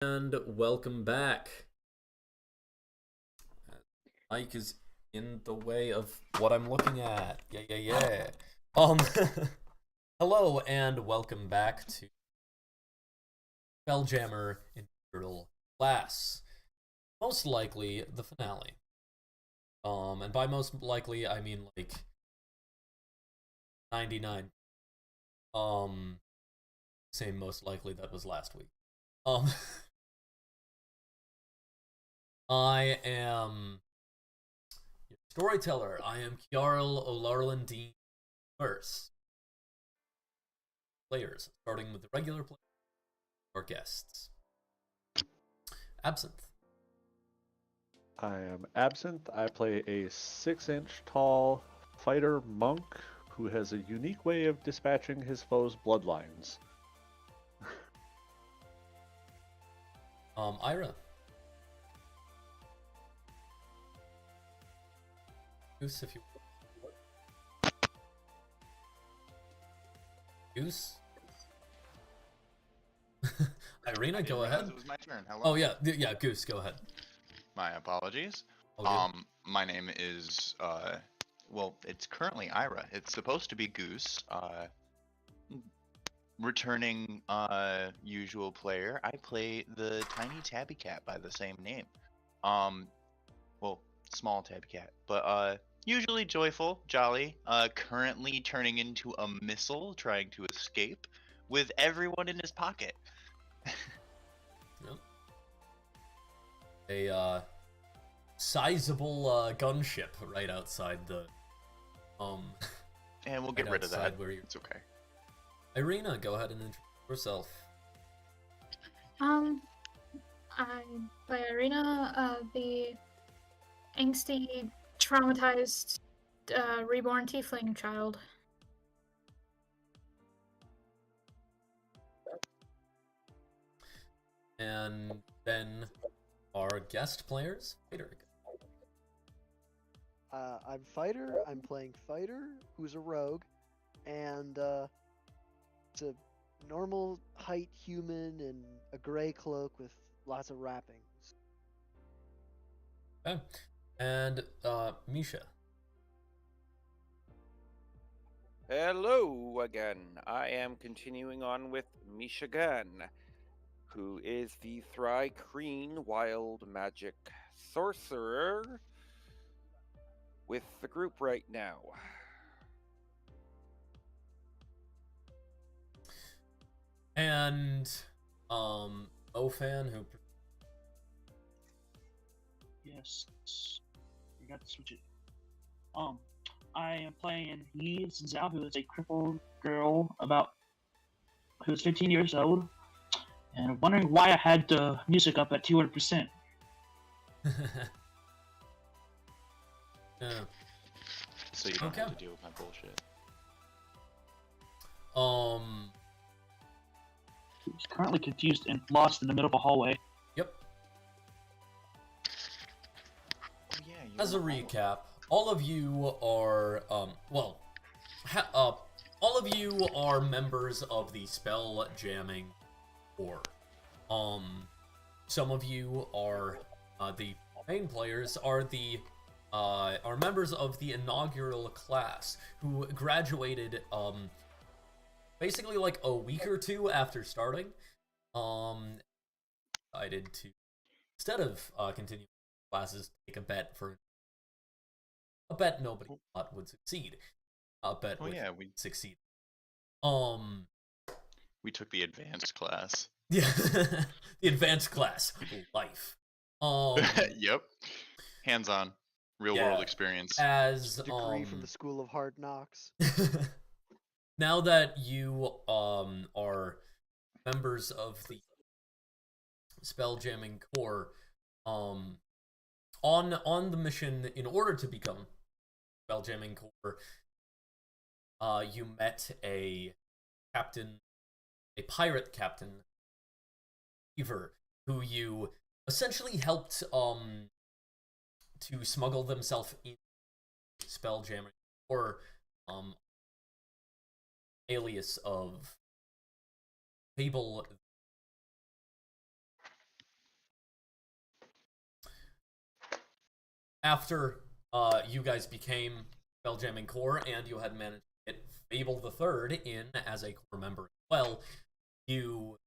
And welcome back. Mike is in the way of what I'm looking at. Yeah. Um, hello and welcome back to Spelljammer Inaugural class. Most likely the finale. And by most likely I mean like 99. Same most likely that was last week. Um, I am your storyteller. I am Kiarl O'Larlin Dean first. Players, starting with the regular players or guests. Absinthe. I am Absinthe. I play a 6-inch tall fighter monk who has a unique way of dispatching his foes' bloodlines. Ira. Goose, if you Goose. Irina, go ahead. It was my turn. Hello. Oh yeah, Goose, go ahead. My apologies. Okay. My name is well, it's currently Ira. It's supposed to be Goose. Returning usual player. I play the tiny tabby cat by the same name. Well, small tabby cat, but usually joyful, jolly. Currently turning into a missile, trying to escape with everyone in his pocket. Yep. A sizable gunship right outside the And we'll get right rid of that. where you. It's okay. Irina, go ahead and introduce yourself. I'm by Irina, the angsty, traumatized, reborn tiefling child. And then our guest players, Fighter. I'm Fighter. I'm playing Fighter, who's a rogue, and it's a normal height human in a gray cloak with lots of wrappings. Okay. And Misha. Hello again. I am continuing on with Mishagan, who is the Thry-Kreen wild magic sorcerer with the group right now. And Ofan, who Yes. You got to switch it. I am playing Yi Zhao, who is a crippled girl who's 15 years old, and I'm wondering why I had the music up at 200%. yeah. So you don't Okay. have to deal with my bullshit. He's currently confused and lost in the middle of a hallway. Yep. Oh, yeah, As a recap, all of you are all of you are members of the spell jamming corps. Some of you are the main players are members of the inaugural class who graduated basically like a week or two after starting. Decided to, instead of continuing classes, take a bet nobody thought would succeed. A bet we succeed. we took the advanced class. Yeah, the advanced class, life. Yep. Hands-on, real-world experience. As Degree from the School of Hard Knocks. now that you are members of the spell jamming corps, on the mission in order to become spell jamming corps, you met a pirate captain, Beaver, who you essentially helped to smuggle themselves in spell jamming, or alias of Fable after you guys became Spelljamming Core and you had managed to get Fable the Third in as a core member as well, you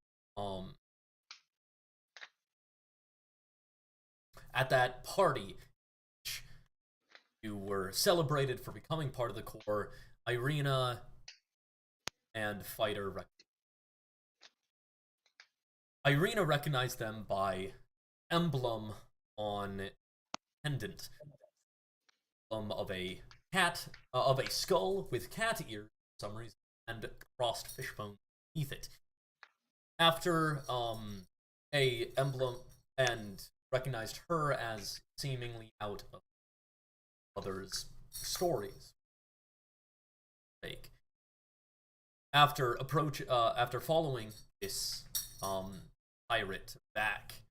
at that party you were celebrated for becoming part of the core. Irina and Fighter Irina recognized them by emblem on pendant of a cat of a skull with cat ears for some reason and crossed fishbone beneath it. After a emblem and recognized her as seemingly out of others' stories. Fake. After following this pirate back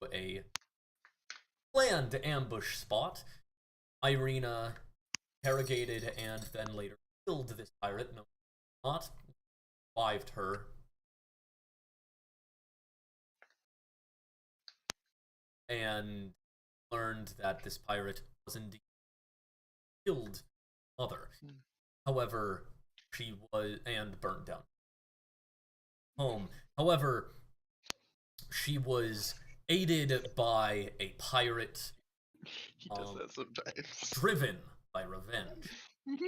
to a planned ambush spot, Irina interrogated and then later killed this pirate. No, not revived her. And learned that this pirate was indeed killed mother. However, she was and burned down home. However, she was aided by a pirate. He does that sometimes. Driven by revenge.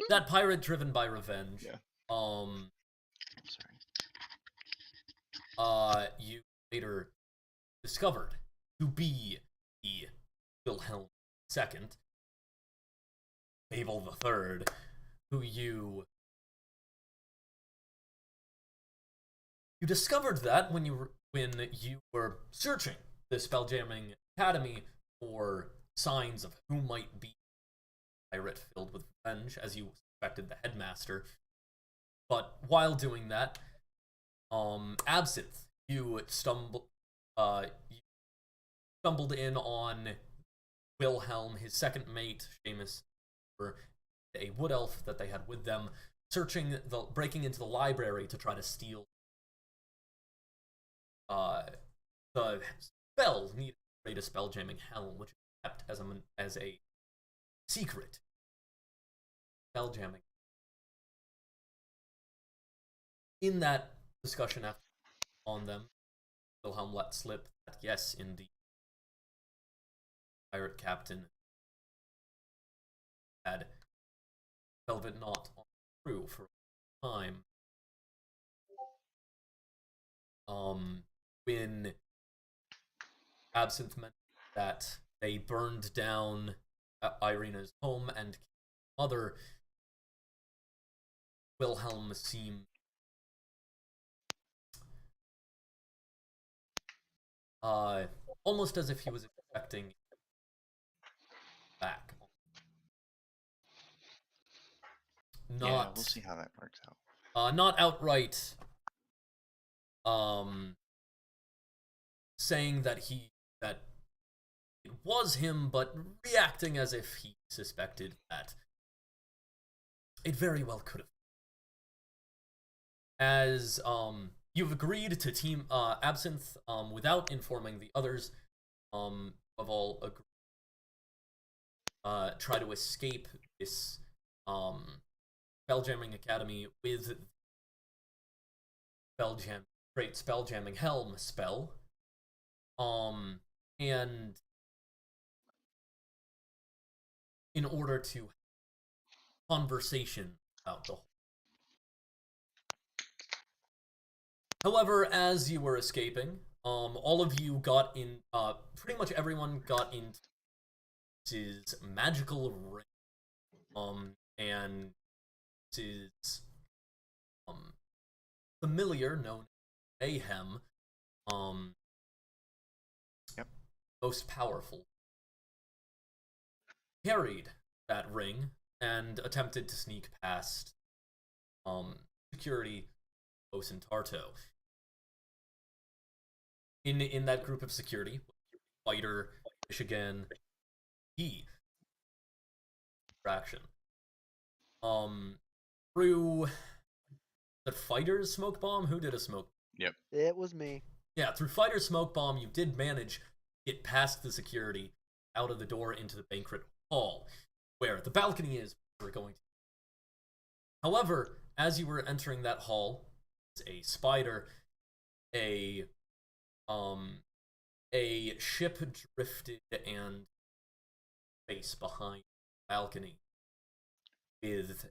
That pirate driven by revenge. Yeah. I'm sorry. You later discovered to be the Wilhelm II, Fable the Third, who you discovered that when you were searching the Spelljamming Academy for signs of who might be a pirate filled with revenge, as you suspected the headmaster. But while doing that, Absinthe, you stumbled in on Wilhelm, his second mate, Seamus, or a wood elf that they had with them, breaking into the library to try to steal the spell needed to create a spelljamming helm, which is kept as a secret. Spelljamming. In that discussion on them, Wilhelm let slip that yes, indeed, pirate captain had Velvet Knot on the crew for a time. When Absinthe mentioned that they burned down Irina's home and killed her mother, Wilhelm seemed almost as if he was expecting back. Yeah, we'll see how that works out. Not outright saying that it was him, but reacting as if he suspected that it very well could have. As you've agreed to team Absinthe without informing the others, have all agreed try to escape this Spelljamming Academy with Great Spelljamming Helm spell. And in order to have conversation about the whole. However, as you were escaping, all of you got in, pretty much everyone got into his magical ring, and his familiar known as Mayhem, most powerful, carried that ring and attempted to sneak past security Os and Tarto. In that group of security, Fighter, Michigan, he fraction. Through the Fighter's smoke bomb, who did a smoke? Yep. It was me. Yeah, through Fighter's smoke bomb, you did manage to get past the security out of the door into the banquet hall, where the balcony is. We're going to. However, as you were entering that hall, a spider, a ship drifted and space behind the balcony with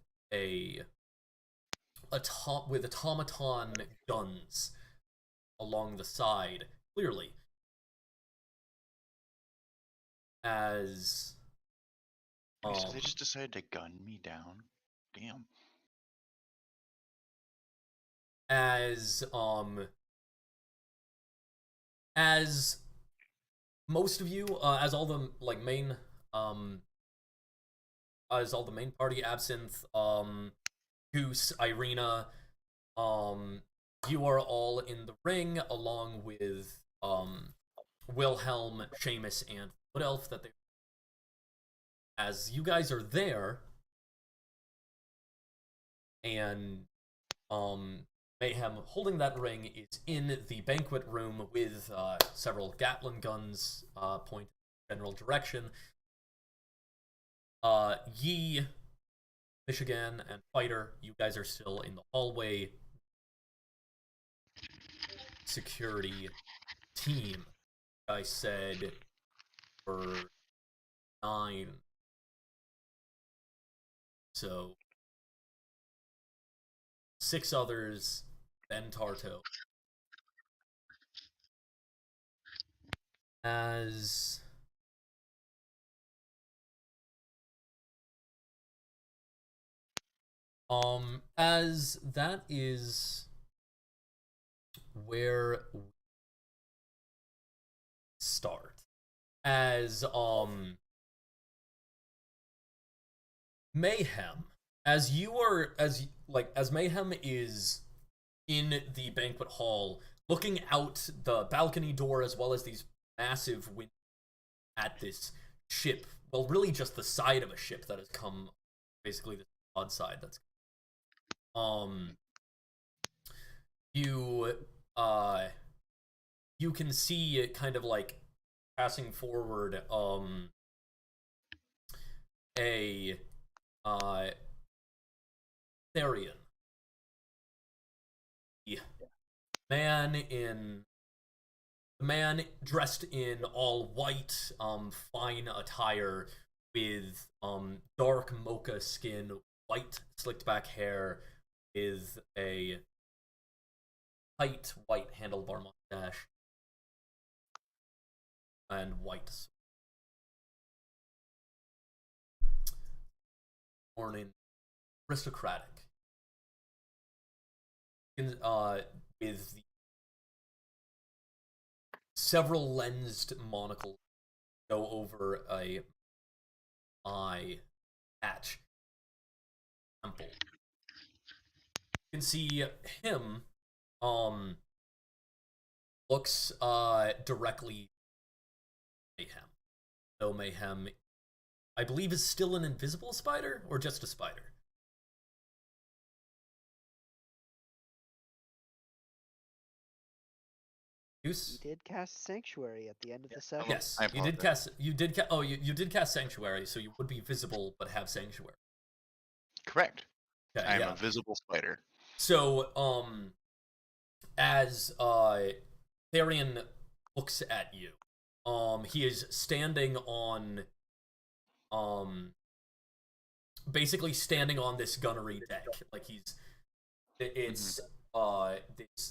with automaton guns along the side, clearly, as So they just decided to gun me down. Damn. as most of you, as all the main as all the main party, Absinthe, Goose, Irina, you are all in the ring along with Wilhelm, Seamus, and Wood Elf. As you guys are there, and Mayhem, holding that ring, is in the banquet room with several Gatling guns pointed in general direction. Yi, Michigan, and Fighter, you guys are still in the hallway. Security team, I said, for 9. So 6 others, then Tarto. As that is where we start. As Mayhem, as Mayhem is in the banquet hall, looking out the balcony door as well as these massive windows at this ship. Well, really just the side of a ship that has come, basically the broadside that's you can see it kind of like passing forward a Therian, the man dressed in all white, fine attire with dark mocha skin, white slicked back hair, with a tight white handlebar mustache, and white morning, aristocratic, with the several lensed monocles go over a eye patch temple. You can see him looks directly at Mayhem. Though Mayhem, I believe, is still an invisible spider, or just a spider? Goose? You did cast Sanctuary at the end of the session. Yes, I you did apologize. cast. You did. You did cast Sanctuary, so you would be visible but have Sanctuary. Correct. Okay, I am yeah. a visible spider. So, as Therian looks at you, he is standing on, basically standing on this gunnery deck. Like it's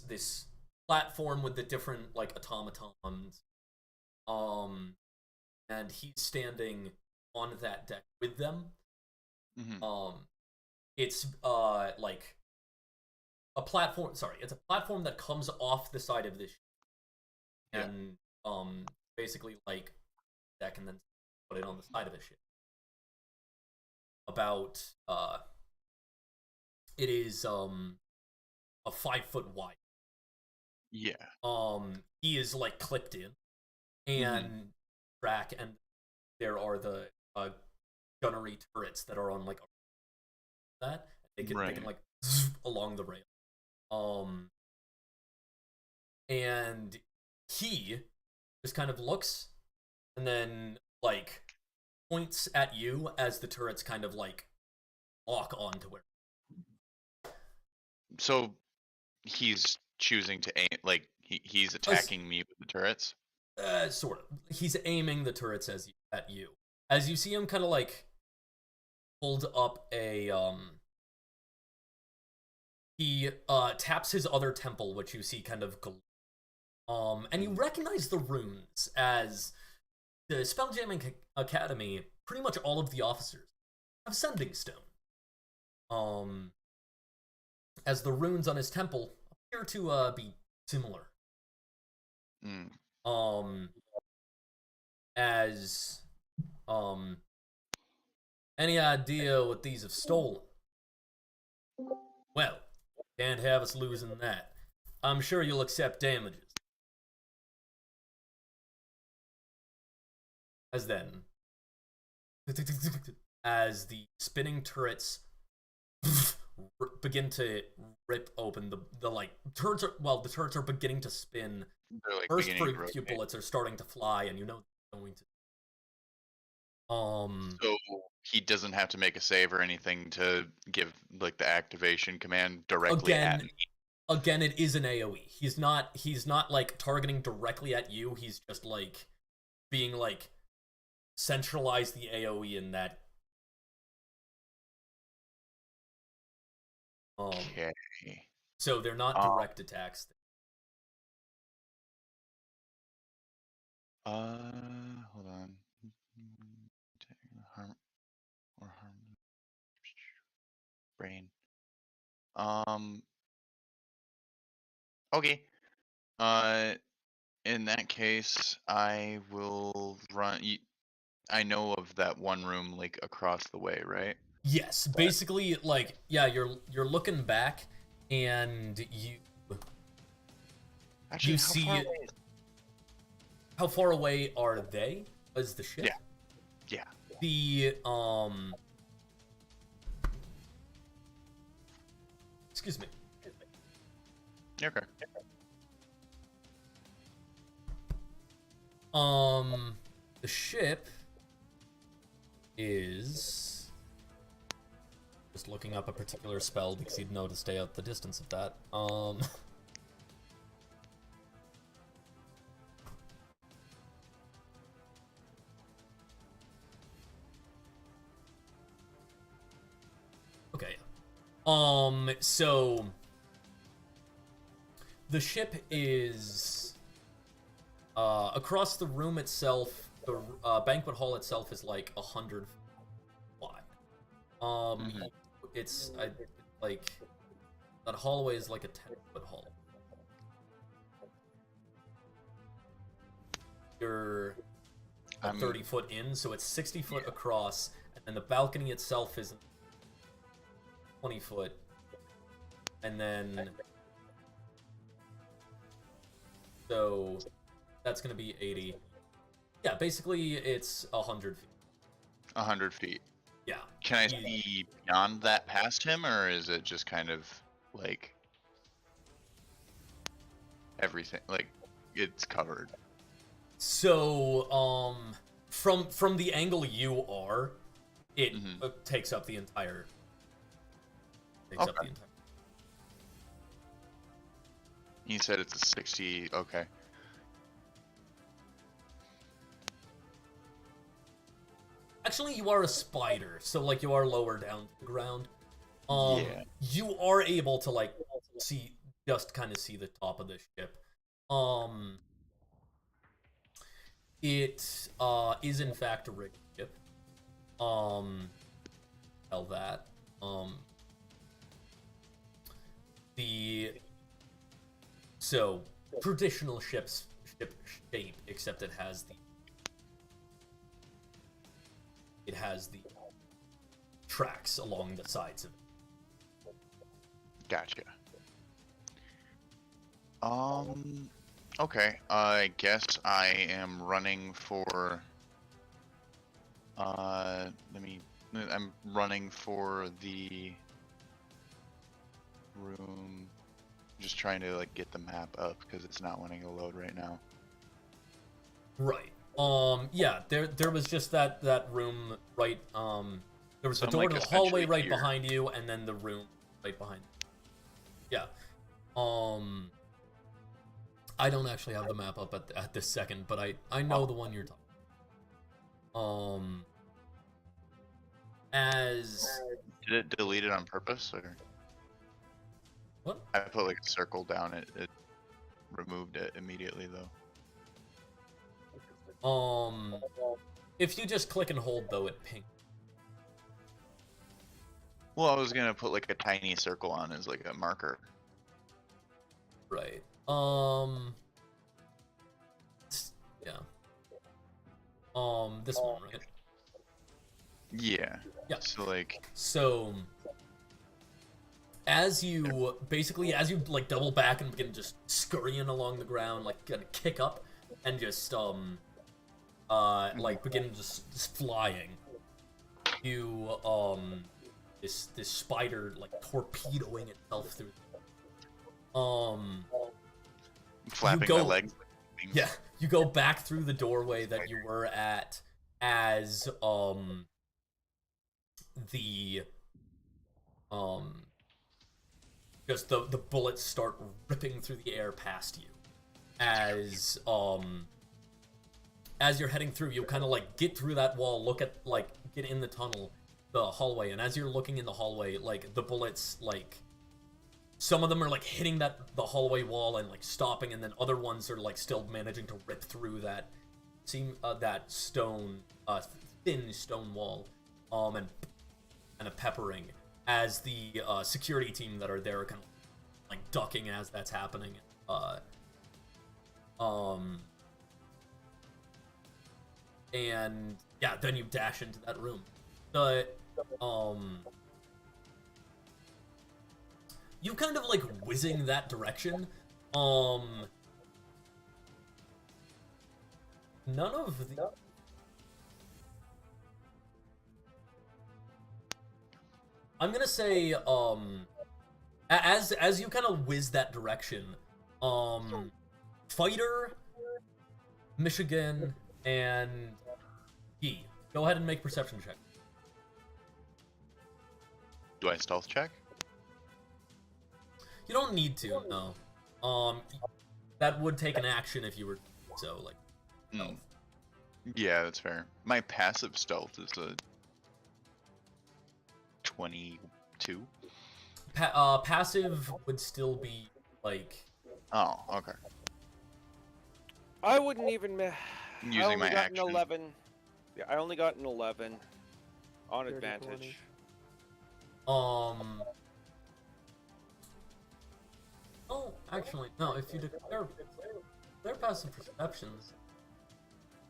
this platform with the different like automatons, and he's standing on that deck with them. It's like a platform. Sorry, it's a platform that comes off the side of this ship, and basically like deck, and then put it on the side of the ship. About it is a 5 foot wide. Yeah. He is like clipped in, and track, and there are the gunnery turrets that are on like that. They can like along the rail. And he just kind of looks and then like points at you as the turrets kind of like lock onto where. So he's choosing to aim, like he's attacking me with the turrets. Sort of. He's aiming the turrets at you. As you see him kind of like hold up a he taps his other temple, which you see kind of glow. And you recognize the runes as the Spelljamming Academy, pretty much all of the officers have Sending Stone. As the runes on his temple appear to be similar. As any idea what these have stolen? Well, can't have us losing that. I'm sure you'll accept damages. As then, as the spinning turrets begin to rip open, the like turrets are, well, the turrets are beginning to spin. They're like First beginning to few rotate. bullets are starting to fly, and you know they're going to. So he doesn't have to make a save or anything to give like the activation command directly at me. Again, it is an AoE. He's not like targeting directly at you. He's just like being like centralize the AoE in that. Okay. So they're not direct attacks. Hold on. Harm or harm brain. Okay. In that case, I will run. I know of that one room like across the way, right? Yes, basically, like, yeah, you're looking back, and you Actually, you how see far away? how far away are they? Is the ship? Yeah. The excuse me. Okay. The ship is just looking up a particular spell because he'd know to stay out the distance of that. Okay. So the ship is across the room itself. The banquet hall itself is like 100 wide. It's like that hallway is like a 10-foot hall. You're a 30-foot in, so it's 60-foot across, and then the balcony itself is 20-foot, and then so that's gonna be 80. Yeah, basically it's 100 feet. 100 feet. Yeah. Can I see beyond that past him, or is it just kind of like everything? Like it's covered. So, from the angle you are, it takes up the entire. Takes up the entire. He said it's a 60. Okay. Actually, you are a spider, so like you are lower down to the ground. Yeah. You are able to like see, just kind of see the top of the ship. It is in fact a rigged ship. Tell that. So traditional ship shape, except it has the tracks along the sides of it. Gotcha. Okay. I guess I am running for. I'm running for the room. Just trying to like get the map up because it's not wanting to load right now. Right. Yeah, there was just that room right. There was So the I'm, door like, to the hallway essentially right here. behind you, and then the room right behind you. Yeah. I don't actually have the map up at this second, but I know the one you're talking. As Did it delete it on purpose, or what? I put like a circle down it removed it immediately though. If you just click and hold though, it pings. Well, I was gonna put like a tiny circle on as like a marker. Right. Yeah. This one, right? Yeah. Yeah. So like, So, as you like double back and begin just scurrying along the ground, like gonna kick up and just like begin just flying, you this spider like torpedoing itself through. flapping go- my legs. Yeah, you go back through the doorway that you were at as the just the bullets start ripping through the air past you. As you're heading through, you kind of like get through that wall, look at like get in the tunnel, the hallway, and as you're looking in the hallway, like the bullets like some of them are like hitting the hallway wall and like stopping, and then other ones are like still managing to rip through that that stone thin stone wall and a peppering as the security team that are there are kind of like ducking as that's happening. And yeah, then you dash into that room. You kind of like whizzing that direction. None of the I'm gonna say, as you kind of whiz that direction, Fighter, Michigan, and Yi, go ahead and make perception check. Do I stealth check? You don't need to, no. That would take an action if you were so like. Mm. Yeah, that's fair. My passive stealth is a 22. Passive would still be like. Oh, okay. I wouldn't even. I'm I using only my got action. an 11. Yeah, I only got an 11 on 30, advantage. 20. Oh, actually, no. If you declare passive perceptions,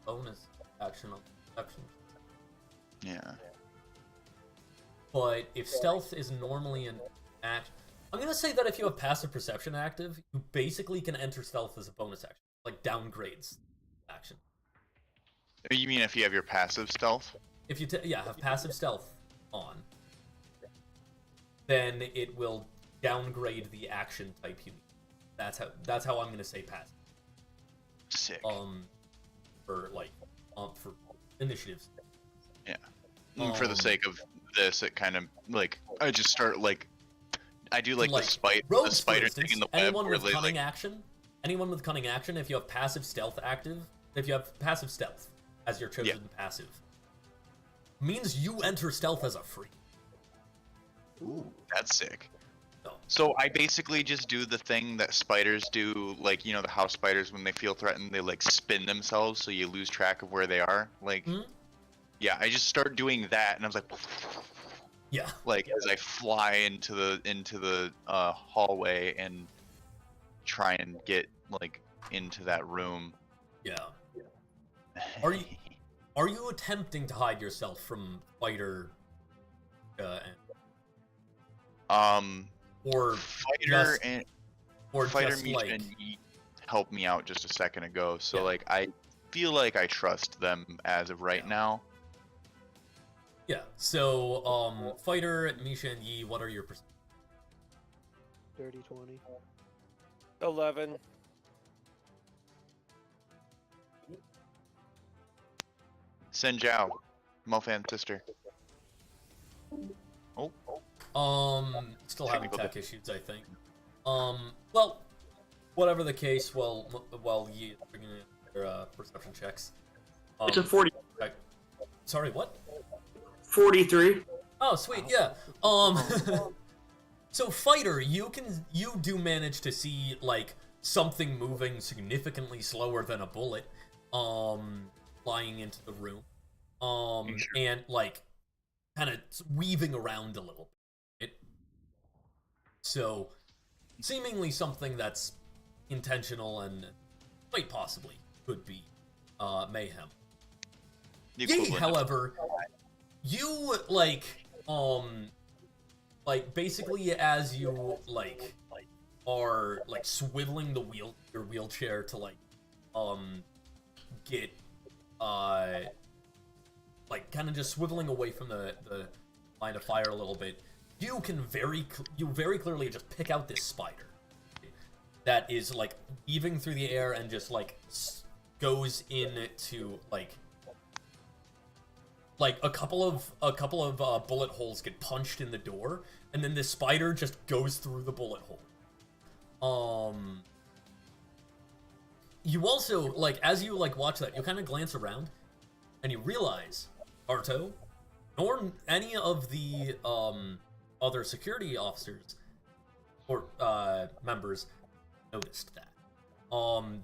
bonus action on perception. Yeah. But if stealth is normally an action, I'm gonna say that if you have passive perception active, you basically can enter stealth as a bonus action, like downgrades action. You mean if you have your passive stealth? If you have passive stealth on, then it will downgrade the action type you need. That's how I'm gonna say passive. Sick. For initiatives. Yeah. For the sake of this, it kind of like I just start like I do like the rogues, spider for instance, thing in the web anyone where with they cunning like action, if you have passive stealth active, if you have passive stealth as your chosen passive, means you enter stealth as a free. Ooh, that's sick. No. So I basically just do the thing that spiders do, like, you know, the house spiders, when they feel threatened, they like spin themselves so you lose track of where they are. Like, yeah, I just start doing that, and I was like, yeah, like as I fly into the hallway and try and get like into that room. Yeah. Are you attempting to hide yourself from Fighter? Or Fighter just, and or Fighter just Misha like and Yi helped me out just a second ago, so Yeah. like I feel like I trust them as of right now. yeah. So Fighter, Misha, and Yi, what are your 30, 20. 11. Senjao, Mofan sister. Still having Technical tech issues, I think. Well, whatever the case, while you bringing in your perception checks. It's a 40. Sorry, what? 43. Oh, sweet, yeah. So fighter, you do manage to see like something moving significantly slower than a bullet, flying into the room, and like kind of weaving around a little bit. So, seemingly something that's intentional and quite possibly could be mayhem. The Ye, equivalent of- however, you like basically as you like are like swiveling your wheelchair to like get like kind of just swiveling away from the line of fire a little bit, you can very clearly just pick out this spider that is like weaving through the air and just like goes into like a couple of bullet holes get punched in the door, and then this spider just goes through the bullet hole. You also like as you like watch that, you kind of glance around, and you realize Arto, nor any of the other security officers or members noticed that.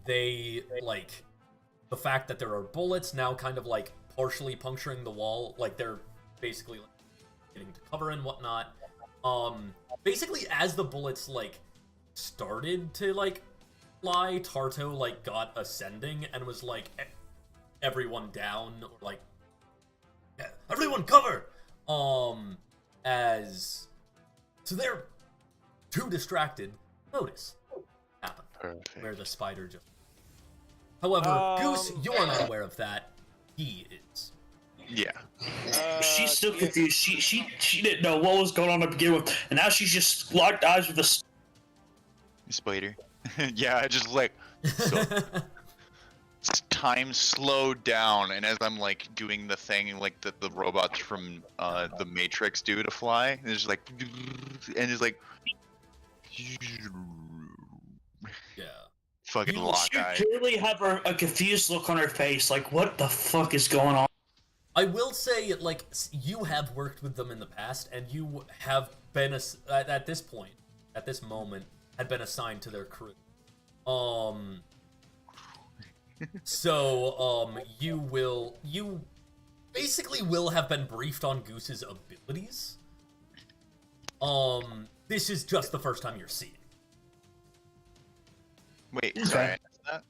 They like the fact that there are bullets now kind of like partially puncturing the wall, like they're basically like, getting to cover and whatnot. Basically as the bullets like started to like fly, Tarto like got ascending and was like everyone down, or like everyone cover. As so they're too distracted notice happen. Perfect. Where the spider just. However, Goose, you are not aware of that. He is. Yeah. She's still confused. She didn't know what was going on to begin with, and now she's just locked eyes with the. Spider. Yeah, I just like so time slowed down, and as I'm like doing the thing like that the robots from the Matrix do to fly, and it's just like and it's like Yeah. fucking You- lock She eye. clearly have a confused look on her face, like what the fuck is going on? I will say, like, you have worked with them in the past, and you have been at this point, at this moment, had been assigned to their crew. So, you basically will have been briefed on Goose's abilities. This is just the first time you're seeing. Wait, Okay. sorry, I missed that?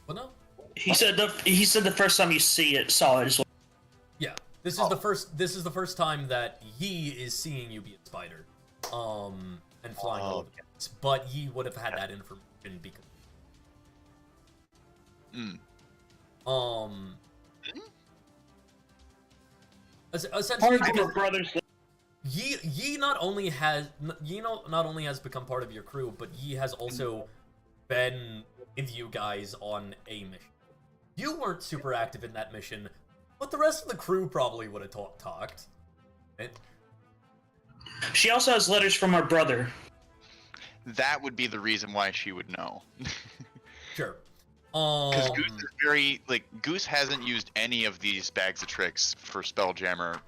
Well, no. He said the first time you saw it is Yeah, this is the first time that Yi is seeing you be a spider, and flying Oh, over. But Yi would have had that information because. Essentially, part of because her brother's. Yi not only has become part of your crew, but Yi has also been with you guys on a mission. You weren't super active in that mission, but the rest of the crew probably would have talked. Right? She also has letters from her brother. That would be the reason why she would know. Sure. Because Goose is very Goose hasn't used any of these bags of tricks for Spelljammer.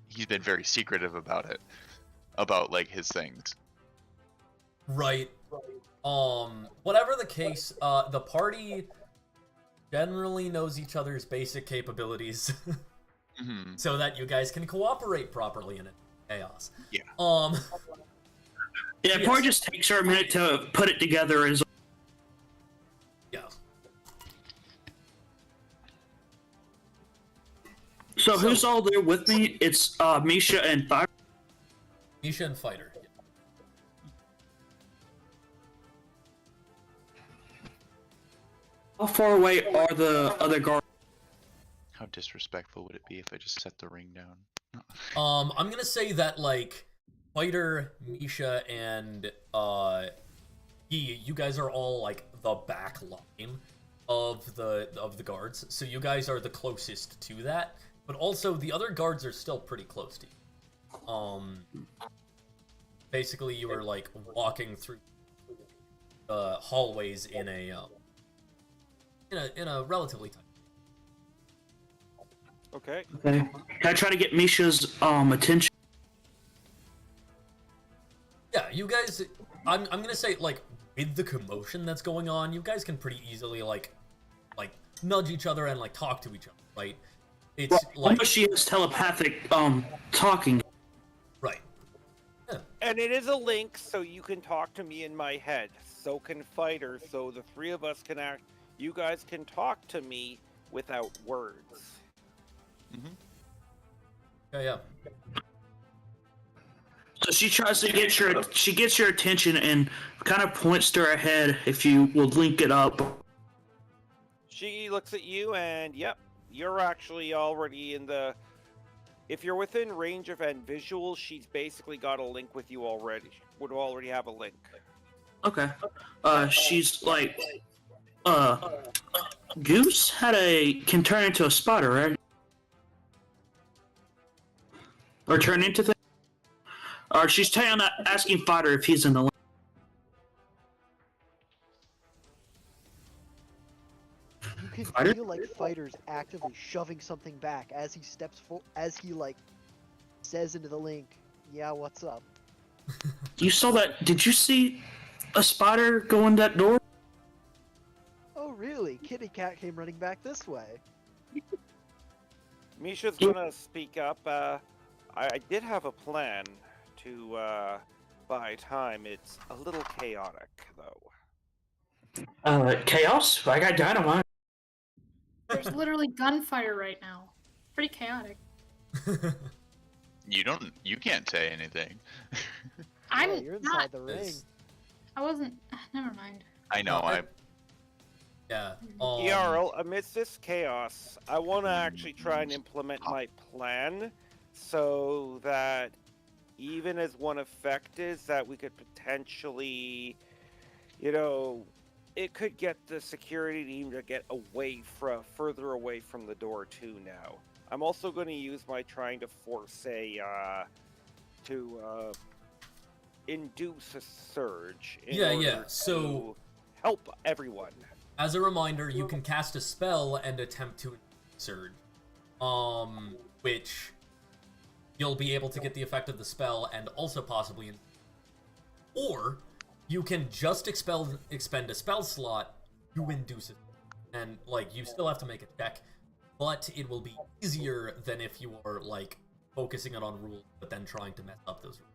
He's been very secretive about it, about like his things. Right. Whatever the case, the party generally knows each other's basic capabilities, so that you guys can cooperate properly in chaos. Yeah. Yeah, it Yes. probably just takes her a minute to put it together. Yeah. So who's all there with me? It's Misha and Fire. Misha and Fighter. Yeah. How far away are the other guards? How disrespectful would it be if I just set the ring down? I'm gonna say that like Fighter, Misha, and Yi, you guys are all like the back line. of the guards, so you guys are the closest to that. But also, the other guards are still pretty close to you. Basically, you were like walking through the hallways in a relatively tight. Okay. Okay. Can I try to get Misha's attention? Yeah, you guys. I'm gonna say, like, with the commotion that's going on, you guys can pretty easily like nudge each other and like talk to each other, right? It's Well, like she has telepathic talking. right. Yeah. And it is a link, so you can talk to me in my head. So can Fighter, so the three of us can act. You guys can talk to me without words. Yeah. So she tries to get your attention and kind of points to her head. If you will link it up. She looks at you, and yep, you're actually already in the. If you're within range of and visual, she's basically got a link with you already. Would already have a link. Okay. She's like, Goose can turn into a spider, right? Or turn into things. Or she's asking Fighter if he's in the link. You can Fighter? feel like Fighter's actively shoving something back as he steps as he like says into the link, "Yeah, what's up?" You saw that? Did you see a spider go in that door? Oh, really? Kitty Cat came running back this way. Misha's gonna speak up. I did have a plan to buy time. It's a little chaotic, though. Chaos? I got dynamite. There's literally gunfire right now. Pretty chaotic. You can't say anything. I'm Yeah, you're not. inside the ring. I wasn't. Never mind. I know. Yeah. Jarl, amidst this chaos, I want to actually try and implement my plan so that even as one effect is that we could potentially, it could get the security team to get further away from the door too now. I'm also going to use my trying to force to induce a surge in order So to help everyone. as a reminder, you can cast a spell and attempt to surge, which you'll be able to get the effect of the spell and also possibly, or you can just expend a spell slot to induce it, and like you still have to make a check, but it will be easier than if you are like focusing it on rules but then trying to mess up those rules.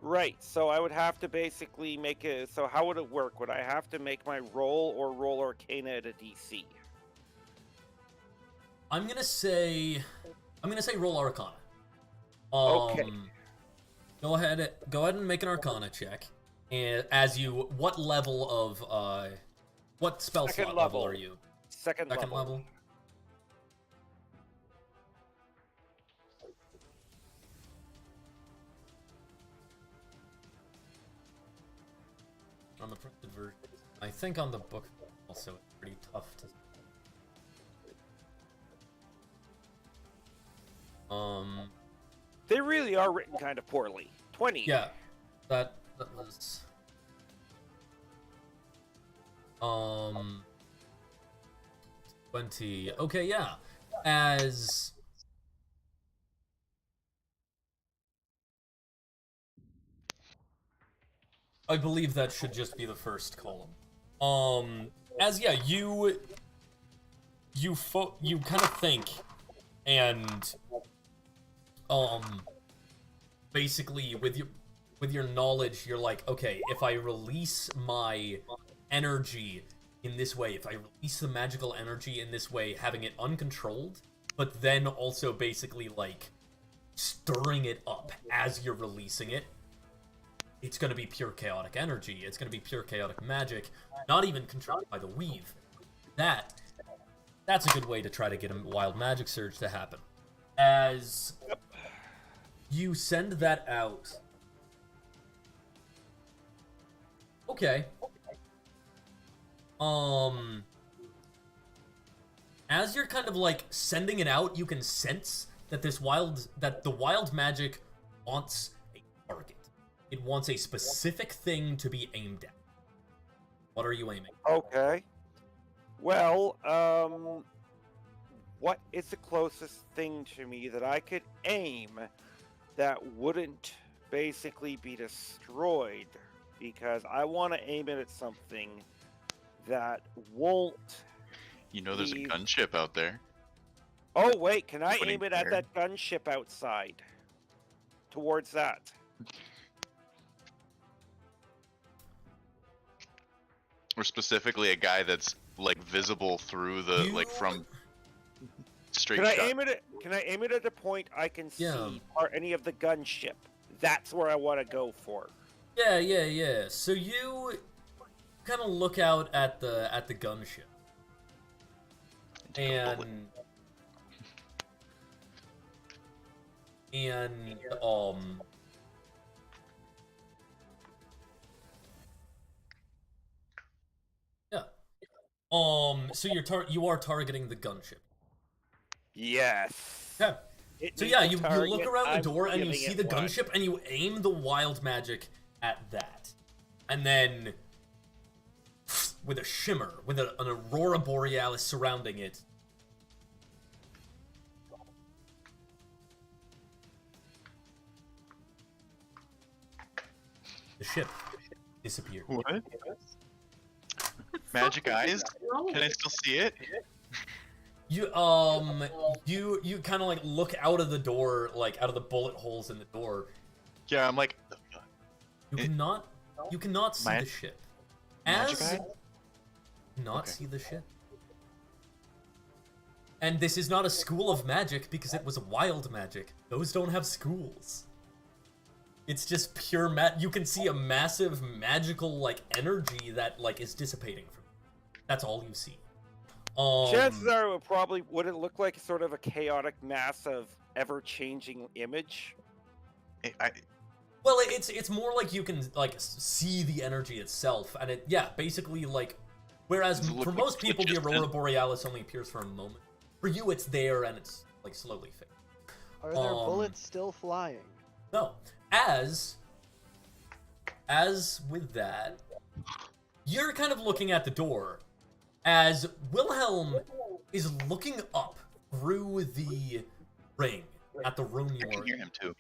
Right, so I would have to basically make it. So how would it work? Would I have to make my roll or roll Arcana at a DC? I'm gonna say roll Arcana. Okay. Go ahead and make an Arcana check. And what level of what spell Second slot level. level are you? Second level. On the printed version, I think on the book also it's pretty tough to. They really are written kind of poorly. 20. Yeah, that was 20. Okay, yeah. As I believe that should just be the first column. You kind of think, and basically with your knowledge, you're like, okay, if I release my energy in this way, if I release the magical energy in this way, having it uncontrolled, but then also basically like stirring it up as you're releasing it, it's going to be pure chaotic energy. It's going to be pure chaotic magic, not even controlled by the weave. That's a good way to try to get a wild magic surge to happen. As you send that out. Okay. as you're kind of like sending it out, you can sense that the wild magic wants a target. It wants a specific thing to be aimed at. What are you aiming? Okay. Well, what is the closest thing to me that I could aim that wouldn't basically be destroyed? Because I want to aim it at something that won't. You know, there's a Leave. gunship out there. Oh wait, can I Putting aim it at there. that gunship outside? Towards that. Or specifically a guy that's like visible through the You- like from straight Can I shot. aim it at? Can I aim it at the point I can Yeah. see or any of the gunship? That's where I want to go for. Yeah. So you kind of look out at the gunship, Take a bullet. and yeah. So you are targeting the gunship. Yes. Okay. It So needs yeah, a you look target, around the I'm door and you giving see it the one. gunship and you aim the wild magic at that. And then with a shimmer, with an aurora borealis surrounding it, the ship disappeared. What? Magic eyes? Can I still see it? You you kind of like look out of the door, like out of the bullet holes in the door. Yeah, I'm like, You It- cannot see Ma- the ship. magic As eye? not Okay. see the ship. And this is not a school of magic because it was wild magic. Those don't have schools. It's just pure you can see a massive magical like energy that like is dissipating from it. That's all you see. Chances are it would it look like sort of a chaotic mass of ever-changing image? Well, it's more like you can like see the energy itself, and it basically like. Whereas Does it look for like most people, the glitches aurora then? borealis only appears for a moment. For you, it's there and it's like slowly fading. Are there bullets still flying? No, as with that, you're kind of looking at the door as Wilhelm is looking up through the ring at the room you I can are hear in. him too.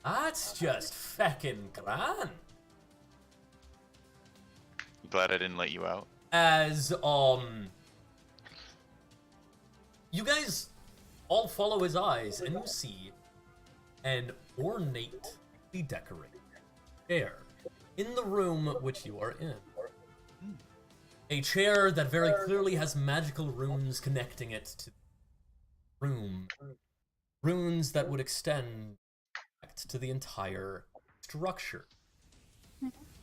That's just feckin' grand. Glad I didn't let you out. As you guys all follow his eyes and you see an ornately decorated chair in the room which you are in. A chair that very clearly has magical runes connecting it to the room. Runes that would extend to the entire structure.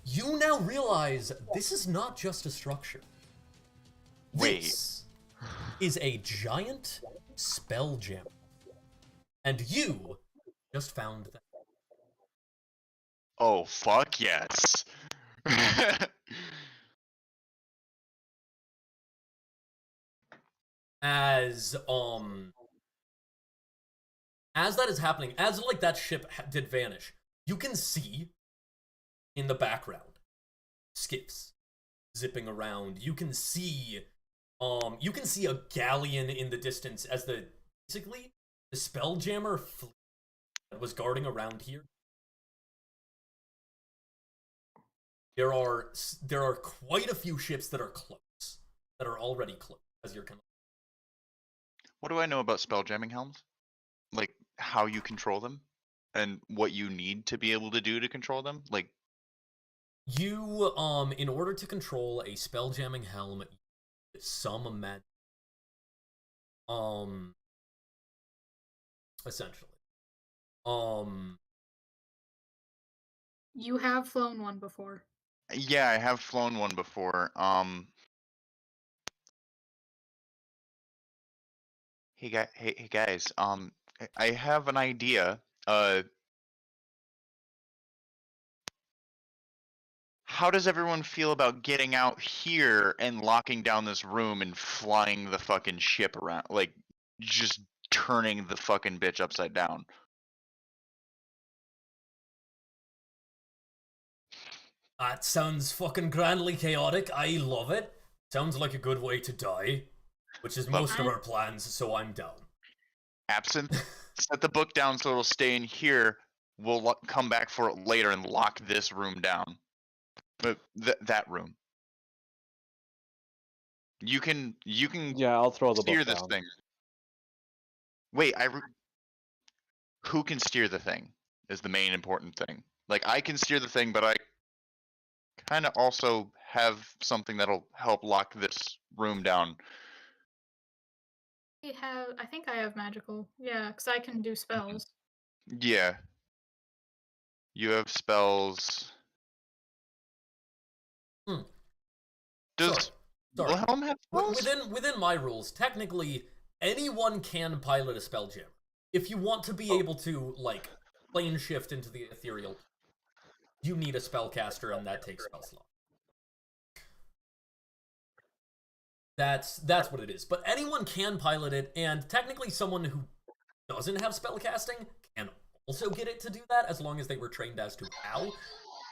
You now realize this is not just a structure. Wait. This is a giant spelljammer. And you just found that. Oh, fuck yes. As that is happening, as like that ship did vanish, you can see in the background skiffs zipping around. You can see a galleon in the distance as basically the Spelljammer fleet that was guarding around here. There are quite a few ships that are close, that are already close as you're coming. What do I know about spelljamming helms? Like how you control them, and what you need to be able to do to control them. Like You in order to control a spelljamming helm, some magic. Essentially. You have flown one before. yeah, I have flown one before. Hey guys. I have an idea. how does everyone feel about getting out here and locking down this room and flying the fucking ship around? Like, just turning the fucking bitch upside down. That sounds fucking grandly chaotic. I love it. Sounds like a good way to die, which is most of our plans, so I'm down. Absinthe, set the book down so it'll stay in here. We'll come back for it later and lock this room down. But that room. You can Yeah, I'll throw the steer book this down. thing. Wait, who can steer the thing is the main important thing. Like, I can steer the thing, but I kind of also have something that'll help lock this room down. I think I have magical. Yeah, because I can do spells. Yeah. You have spells. Does Sorry. Wilhelm have spells? Within my rules, technically, anyone can pilot a Spelljammer. If you want to be able to, like, plane shift into the ethereal, you need a spellcaster, and that takes spell slot. That's what it is. But anyone can pilot it, and technically someone who doesn't have spellcasting can also get it to do that, as long as they were trained as to how.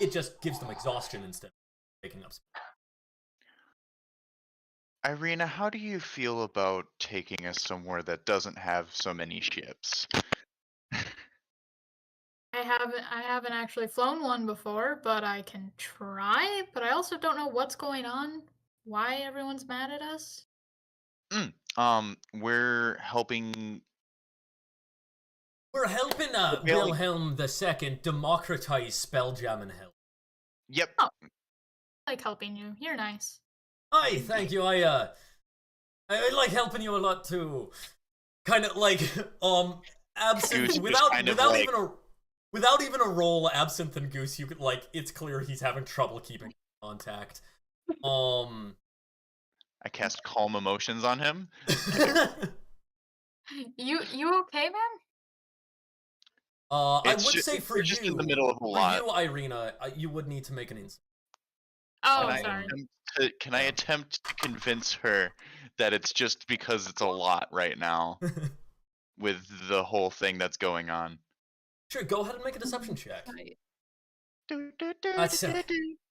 It just gives them exhaustion instead of taking up spell. Irina, how do you feel about taking us somewhere that doesn't have so many ships? I haven't actually flown one before, but I can try. But I also don't know what's going on. Why everyone's mad at us? We're helping. We're helping Wilhelm II democratize Spelljamming hell. Yep. Oh, I like helping you. You're nice. Hi, thank you. I like helping you a lot too. Kind of like Absinthe Goose without even a roll. Absinthe and Goose, you could like it's clear he's having trouble keeping contact. I cast calm emotions on him. You okay, man? I would say for we're you, just in the middle of a lot. For you, Irina, you would need to make an insight. Oh, Can sorry. Can I attempt to convince her that it's just because it's a lot right now with the whole thing that's going on? Sure, go ahead and make a deception check. Right. That's a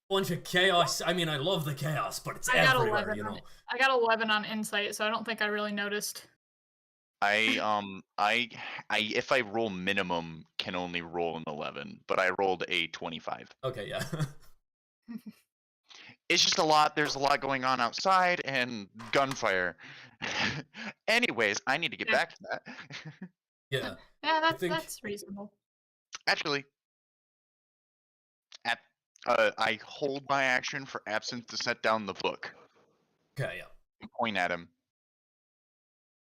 bunch of chaos. I mean, I love the chaos, but it's I got everywhere, 11 you know. I got 11 on insight, so I don't think I really noticed. I if I roll minimum can only roll an 11, but I rolled a 25. Okay, yeah. It's just a lot. There's a lot going on outside and gunfire. Anyways, I need to get back to that. Yeah. Yeah, think- that's reasonable. Actually, I hold my action for Absinthe to set down the book. Okay, yeah. Point at him.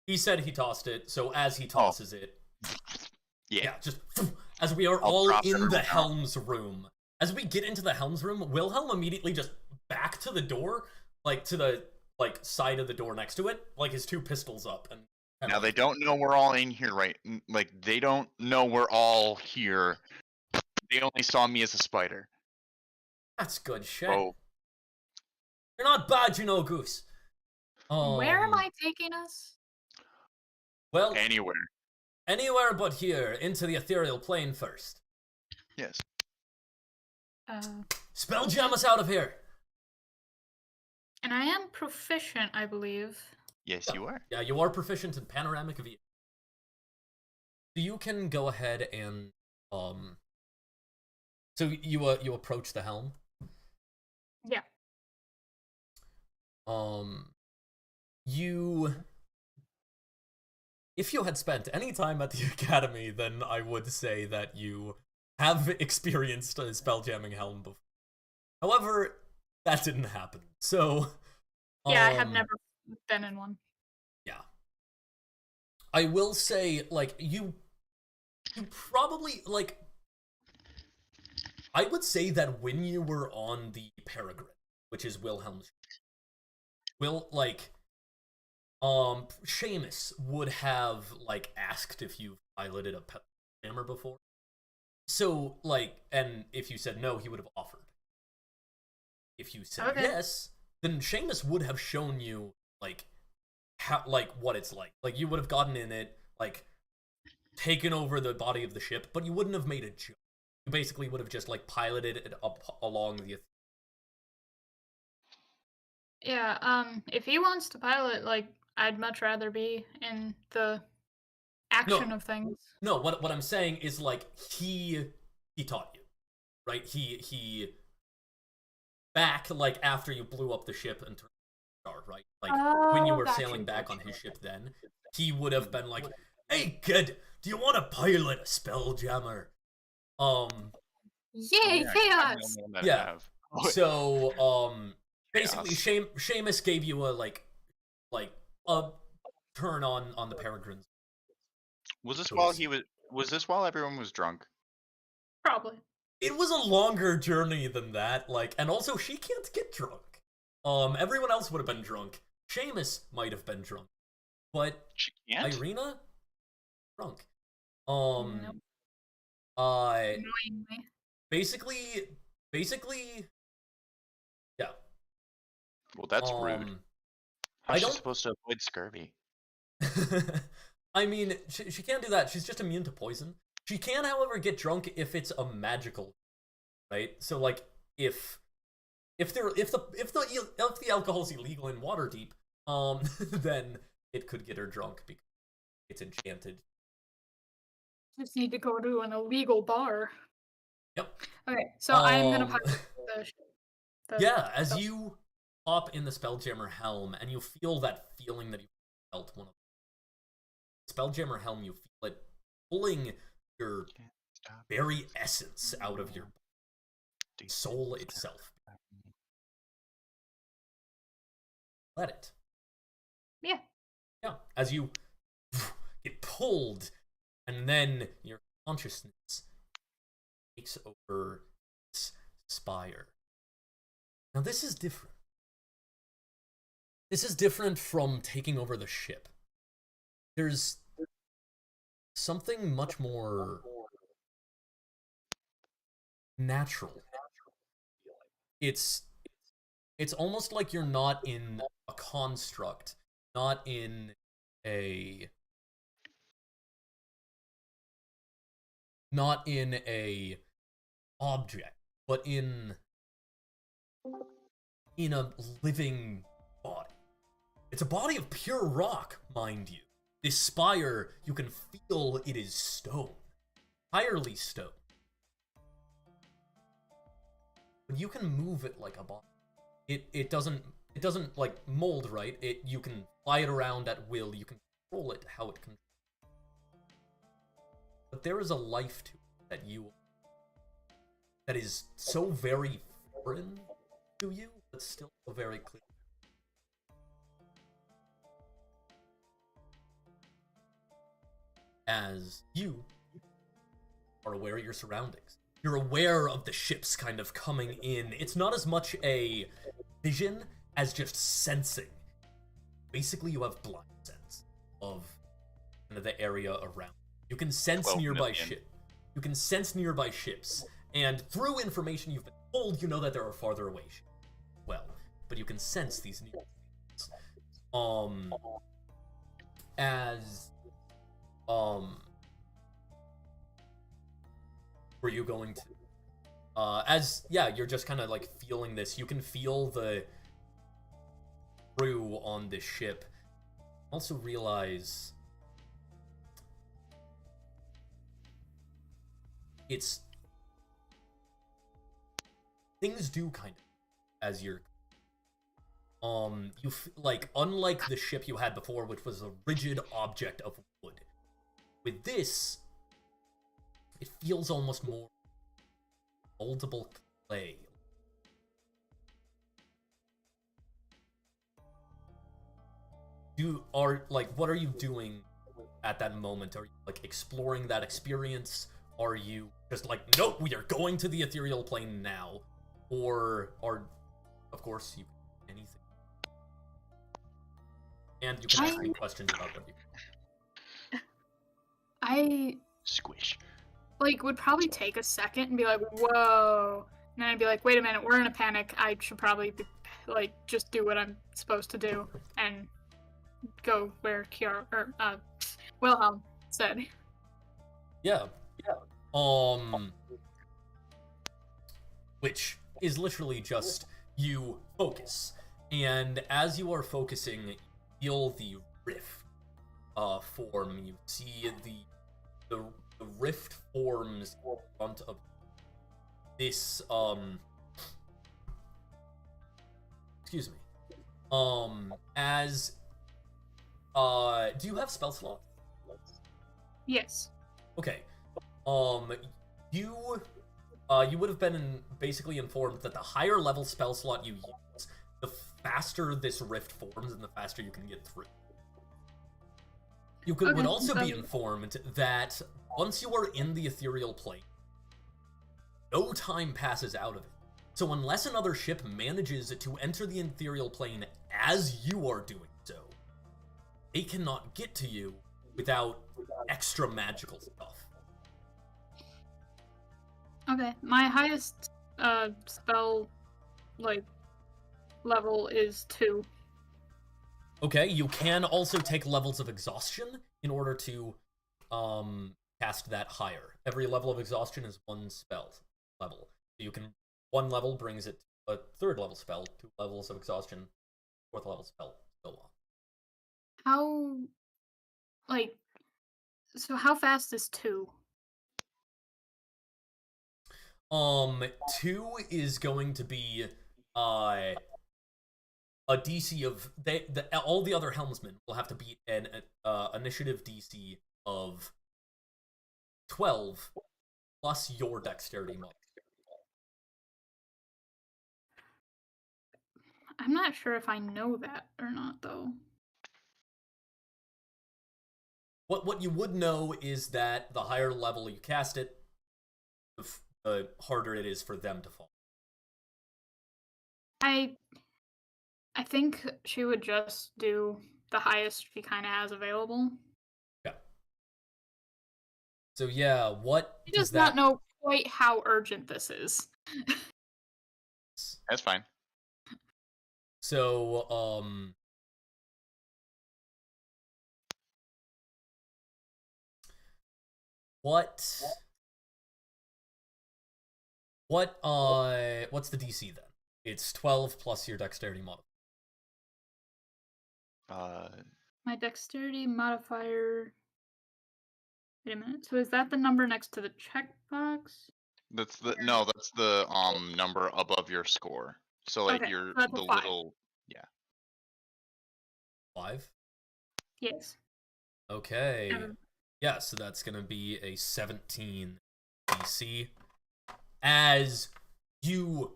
He said he tossed it, so as he tosses it, Yeah. just as we are I'll all drop it in the around. Helm's room. As we get into the Helm's room, Wilhelm immediately just back to the door, like to the side of the door next to it, like his two pistols up. And Now they don't know we're all in here, right? Like they don't know we're all here. They only saw me as a spider. That's good shit. Oh, You're not bad, you know, Goose. Where am I taking us? Well, anywhere. but here, into the ethereal plane first. Yes. Spelljam us out of here. And I am proficient, I believe. Yes, you are. Yeah, you are proficient in panoramic view. So you can go ahead and so you approach the helm. Yeah. If you had spent any time at the academy, then I would say that you have experienced a spelljamming helm before. However, that didn't happen. So Yeah, I have never been in one. Yeah. I will say, like, you probably, like, I would say that when you were on the Peregrine, which is Wilhelm's, Seamus would have, like, asked if you piloted a Spelljammer before. So, like, and if you said no, he would have offered. If you said Okay. yes, then Seamus would have shown you like how what it's like. Like you would have gotten in it, like taken over the body of the ship, but you wouldn't have made a jump. You basically would have just like piloted it up along the. Yeah, if he wants to pilot, like, I'd much rather be in the action of things. No, what I'm saying is like he taught you, right? He back like after you blew up the ship and turned the star, right? Like when you Oh, were gotcha, sailing back on gotcha. his ship, then he would have been like, "Hey kid, do you want to pilot a Spelljammer?" Yay, Yeah, I'm the chaos! only one that Yeah. have. So basically, Chaos. Seamus gave you a like a turn on the Peregrines. Was this So while to he was this while everyone was drunk? Probably. It was a longer journey than that, like, and also she can't get drunk. Everyone else would have been drunk. Seamus might have been drunk, but She can't? Irina, drunk. Nope. Annoyingly. Basically, yeah. Well, that's rude. I How's she don't- supposed to avoid scurvy? I mean, she can't do that. She's just immune to poison. She can, however, get drunk if it's a magical, right? So, like, if the alcohol's illegal in Waterdeep, then it could get her drunk because it's enchanted. Just need to go to an illegal bar. Yep. Okay, so I'm gonna Um, pilot the Yeah, as you hop in the Spelljammer helm and you feel that feeling that you felt one of the Spelljammer helm, you feel it pulling your very essence out of your soul itself. Let it. Yeah. Yeah, as you get pulled, and then your consciousness takes over this spire. Now, this is different. This is different from taking over the ship. There's something much more natural. It's almost like you're not in a construct, not in a object, but in a living body. It's a body of pure rock, mind you. This spire, you can feel it is stone. Entirely stone. But you can move it like a body. It doesn't like mold, right? You can fly it around at will, you can control it how it can. But there is a life to it that is so very foreign to you, but still so very clear. As you are aware of your surroundings. You're aware of the ships kind of coming in. It's not as much a vision as just sensing. Basically, you have blind sense of kind of the area around. You can sense nearby ship. You can sense nearby ships, and through information you've been told, you know that there are farther away ships. Well, but you can sense these nearby ships. Were you going to you're just kind of like feeling this. You can feel the crew on this ship. Also realize it's things do kind of as you're like unlike the ship you had before, which was a rigid object of wood. With this, it feels almost more moldable clay. What are you doing at that moment? Are you like exploring that experience? Are you just like, nope, we are going to the ethereal plane now? Or of course, you can do anything. And you can ask me questions about what you. I Squish. would probably take a second and be like, whoa, And I'd be like, wait a minute, we're in a panic. I should probably like just do what I'm supposed to do and go where Wilhelm said. Yeah. Which is literally just you focus, and as you are focusing, you feel the rift form. You see the rift forms in front of this excuse me. As do you have spell slot? Yes. Okay. You would have been basically informed that the higher level spell slot you use, the faster this rift forms and the faster you can get through. You would also be informed that once you are in the ethereal plane, no time passes out of it. So unless another ship manages to enter the ethereal plane as you are doing so, they cannot get to you without extra magical stuff. Okay, my highest spell level is 2. Okay, you can also take levels of exhaustion in order to cast that higher. Every level of exhaustion is 1 spell level. So you can 1 level brings it to a 3rd level spell, 2 levels of exhaustion, 4th level spell, so on. How fast is 2? 2 is going to be a DC of all the other helmsmen will have to beat an initiative DC of 12 plus your dexterity mod. I'm not sure if I know that or not, though. What you would know is that the higher level you cast it, the harder it is for them to fall. I think she would just do the highest she kind of has available. Yeah. So yeah, what She does not know quite how urgent this is. That's fine. So, what's the DC then? It's 12 plus your dexterity modifier. My dexterity modifier. Wait a minute. So is that the number next to the checkbox? That's the number above your score. So like Okay, your so that's a the 5. little 5? Yes. Okay. Yeah, so that's gonna be a 17 DC. As you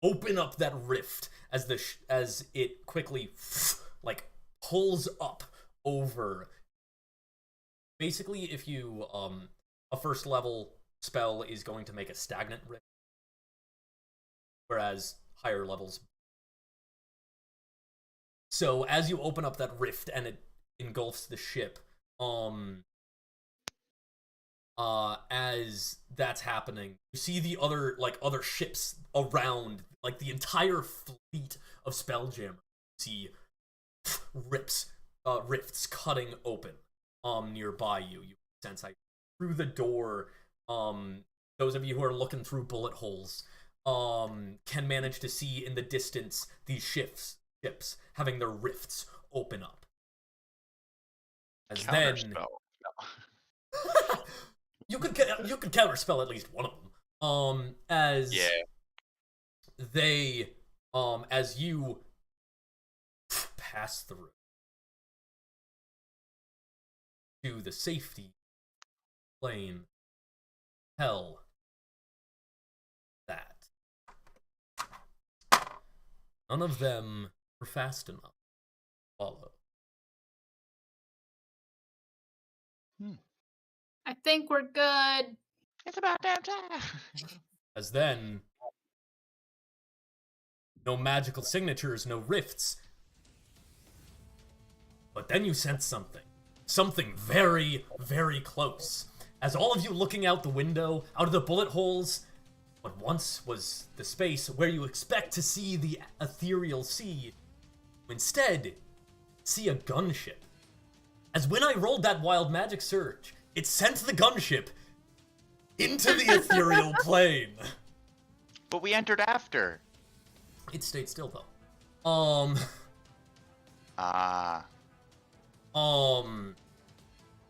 open up that rift, as it quickly like pulls up over. Basically, if you a 1st level spell is going to make a stagnant rift, whereas higher levels. So as you open up that rift and it engulfs the ship, as that's happening, you see the other ships around, like the entire fleet of Spelljammer. You see rifts cutting open nearby you. You sense like through the door. Those of you who are looking through bullet holes can manage to see in the distance these ships having their rifts open up. As then you could counterspell at least one of them. As they as you pass through to the safety plane, hell, that none of them were fast enough to follow. I think we're good. It's about damn time. As then, no magical signatures, no rifts. But then you sense something. Something very, very close. As all of you looking out the window, out of the bullet holes, what once was the space where you expect to see the ethereal sea, instead see a gunship. As when I rolled that wild magic surge, it sent the gunship into the ethereal plane. But we entered after. It stayed still though.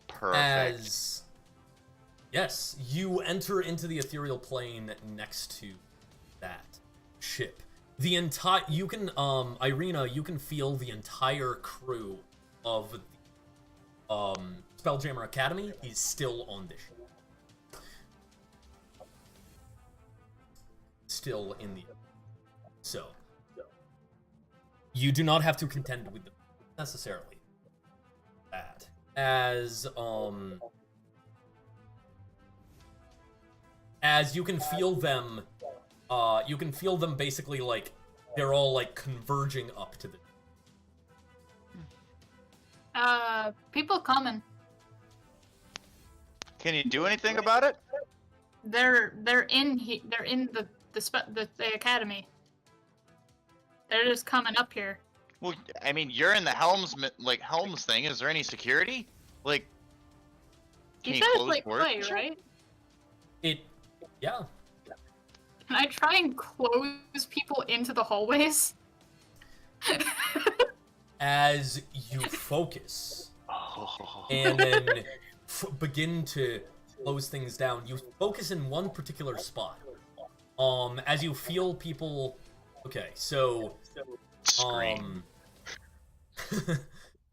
Perfect. Yes, you enter into the ethereal plane next to that ship. The entire, you can, Irina, you can feel the entire crew of the, Spelljammer Academy is still on this ship. Still in the, so, you do not have to contend with them, necessarily. That. As you can feel them, basically, like, they're all, like, converging up to the... People coming. Can you do anything about it? They're in the academy. They're just coming up here. Well, I mean, you're in the helms thing. Is there any security? Like, can You you said it's close like doors? play, right? Yeah. Can I try and close people into the hallways? As you focus, and then begin to close things down, you focus in one particular spot. As you feel people... Okay, so... Scream.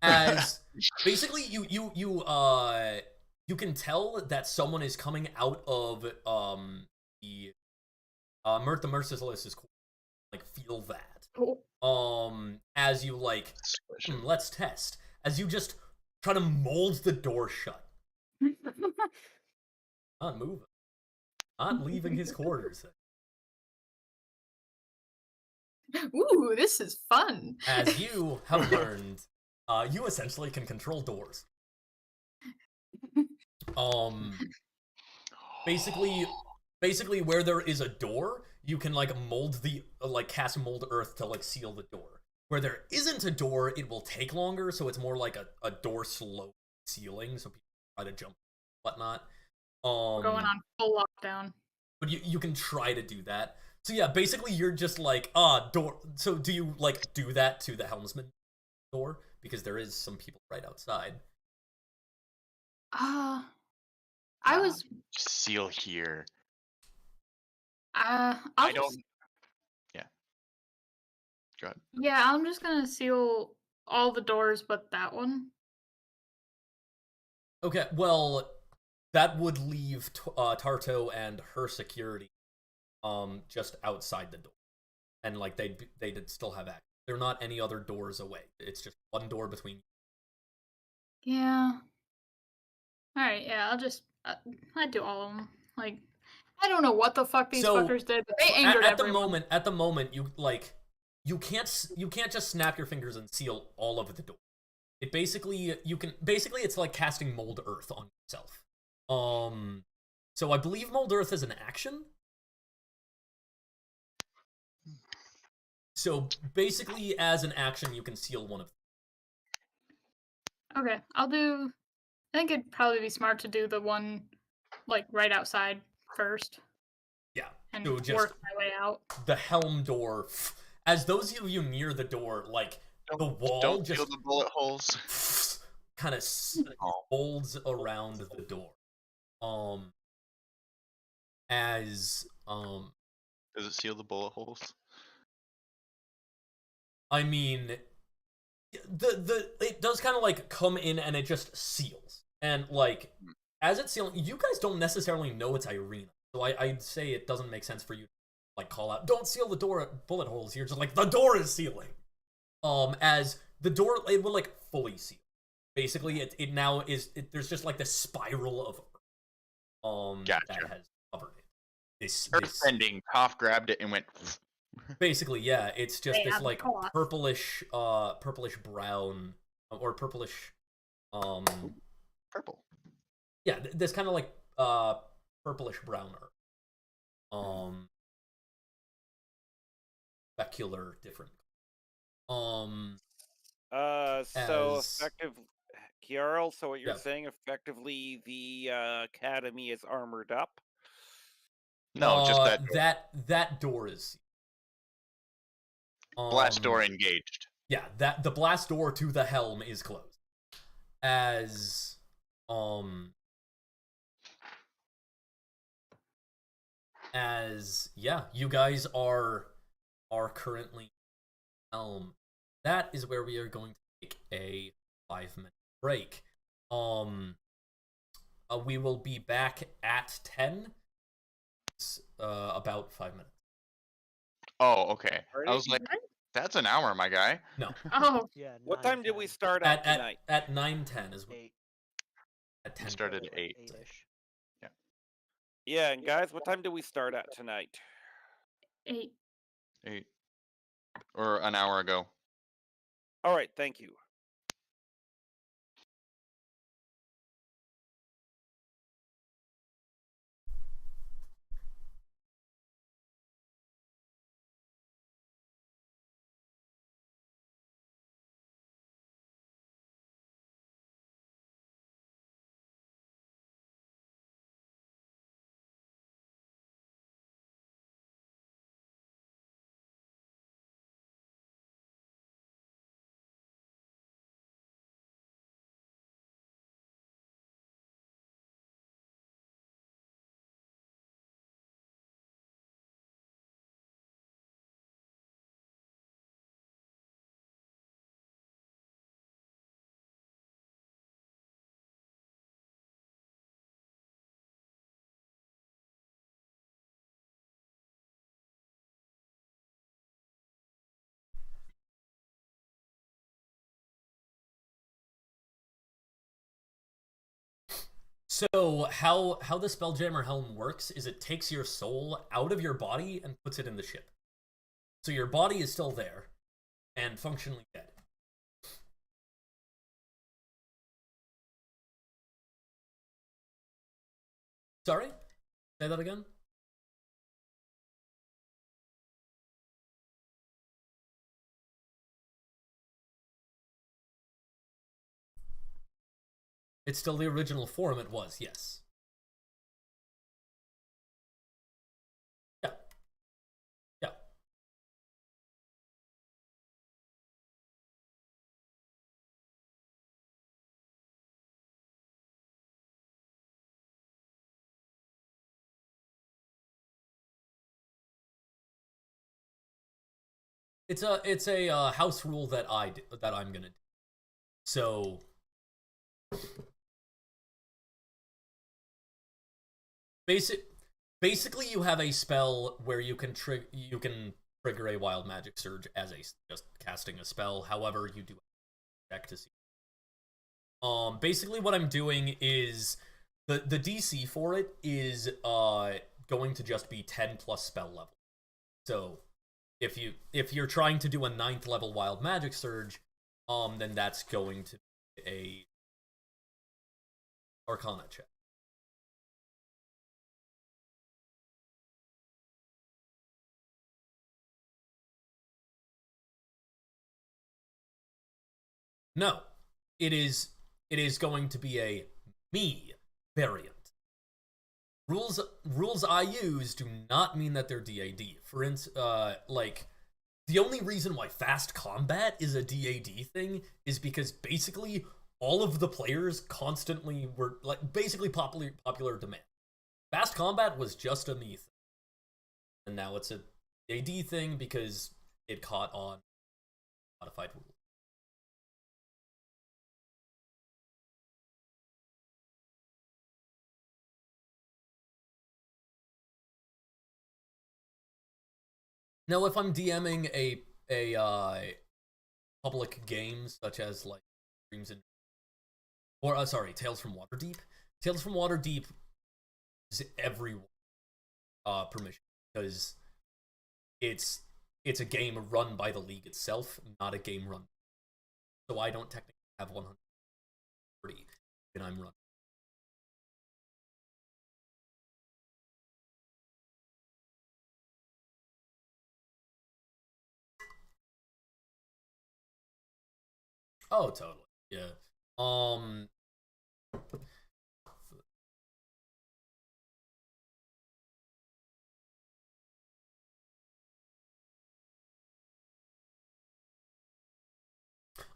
As basically you can tell that someone is coming out of the the Merciless's core. Like, feel that. As you like, let's test. As you just try to mold the door shut. Not moving. Not leaving his quarters. Ooh, this is fun. As you have learned, you essentially can control doors. Basically where there is a door, you can like mold the cast mold earth to like seal the door. Where there isn't a door, it will take longer, so it's more like a door slope sealing, so people try to jump, whatnot. We're going on full lockdown. But you can try to do that. So yeah, basically you're just like, door. So do you like do that to the helmsman door? Because there is some people right outside. I was. Seal here. I don't. just, Yeah. Go ahead. yeah, I'm just gonna seal all the doors but that one. Okay, well, that would leave Tarto and her security just outside the door. And like they'd still have access. There are not any other doors away. It's just one door between you. Yeah. Alright, yeah, I'd do all of them. Like, I don't know what the fuck these fuckers did, but they angered everyone. At the moment, you like, you can't just snap your fingers and seal all of the door. It basically, it's like casting Mold Earth on yourself. So I believe Mold Earth is an action. So basically, as an action, you can seal one of them. Okay, I think it'd probably be smart to do the one, like, right outside first. Yeah, And so just work my way out. the helm door. As those of you near the door, like, the wall Don't just feel the bullet holes. kind of folds around the door. Does it seal the bullet holes? I mean, it does kind of like come in and it just seals. And like, as it's sealing, you guys don't necessarily know it's Irina. So I'd say it doesn't make sense for you to like call out, don't seal the door at bullet holes. You're just like, the door is sealing. As the door, it will like fully seal. Basically, it now is, there's just like this spiral of Gotcha. that has covered it. This Earthbending. Toph grabbed it and went. basically, yeah, it's just Yeah, this like cool. purplish brown or purplish Purple. yeah, this kind of like purplish brown earth. specular different. So As effective, Kiarl. So what you're Yeah. saying, effectively, the academy is armored up. No, just that door. that door is Blast door engaged. Yeah, that the blast door to the helm is closed. As yeah, you guys are currently helm. That is where we are going to take a 5-minute break. We will be back at 10. About 5 minutes. Oh, okay. Alrighty. I was like, that's an hour, my guy. No, Oh, Yeah. What 9, time did we 10, start at tonight? at 9:10 is 8, at We 10. started at like 8. 8-ish. Yeah, and guys, what time did we start at tonight? 8. 8. Or an hour ago. All right, thank you. So how the Spelljammer helm works is it takes your soul out of your body and puts it in the ship. So your body is still there and functionally dead. Sorry? Say that again? It's still the original form it was, yes. Yeah. Yeah. It's a house rule that I'm gonna do. So basically you have a spell where you can trigger a wild magic surge as a just casting a spell. However, you do check to see. Basically what I'm doing is the DC for it is going to just be 10 plus spell level. So if you're trying to do a 9th level wild magic surge, then that's going to be a Arcana check. No, it is going to be a me variant. Rules I use do not mean that they're DAD. For instance, like the only reason why fast combat is a DAD thing is because basically all of the players constantly were like basically popular demand. Fast combat was just a me thing, and now it's a DAD thing because it caught on modified rules. Now, if I'm DMing a public game such as like Dreams and Tales from Waterdeep. Tales from Waterdeep is everyone permission because it's a game run by the league itself, not a game run. So I don't technically have 140 and I'm running. Oh, totally. Yeah.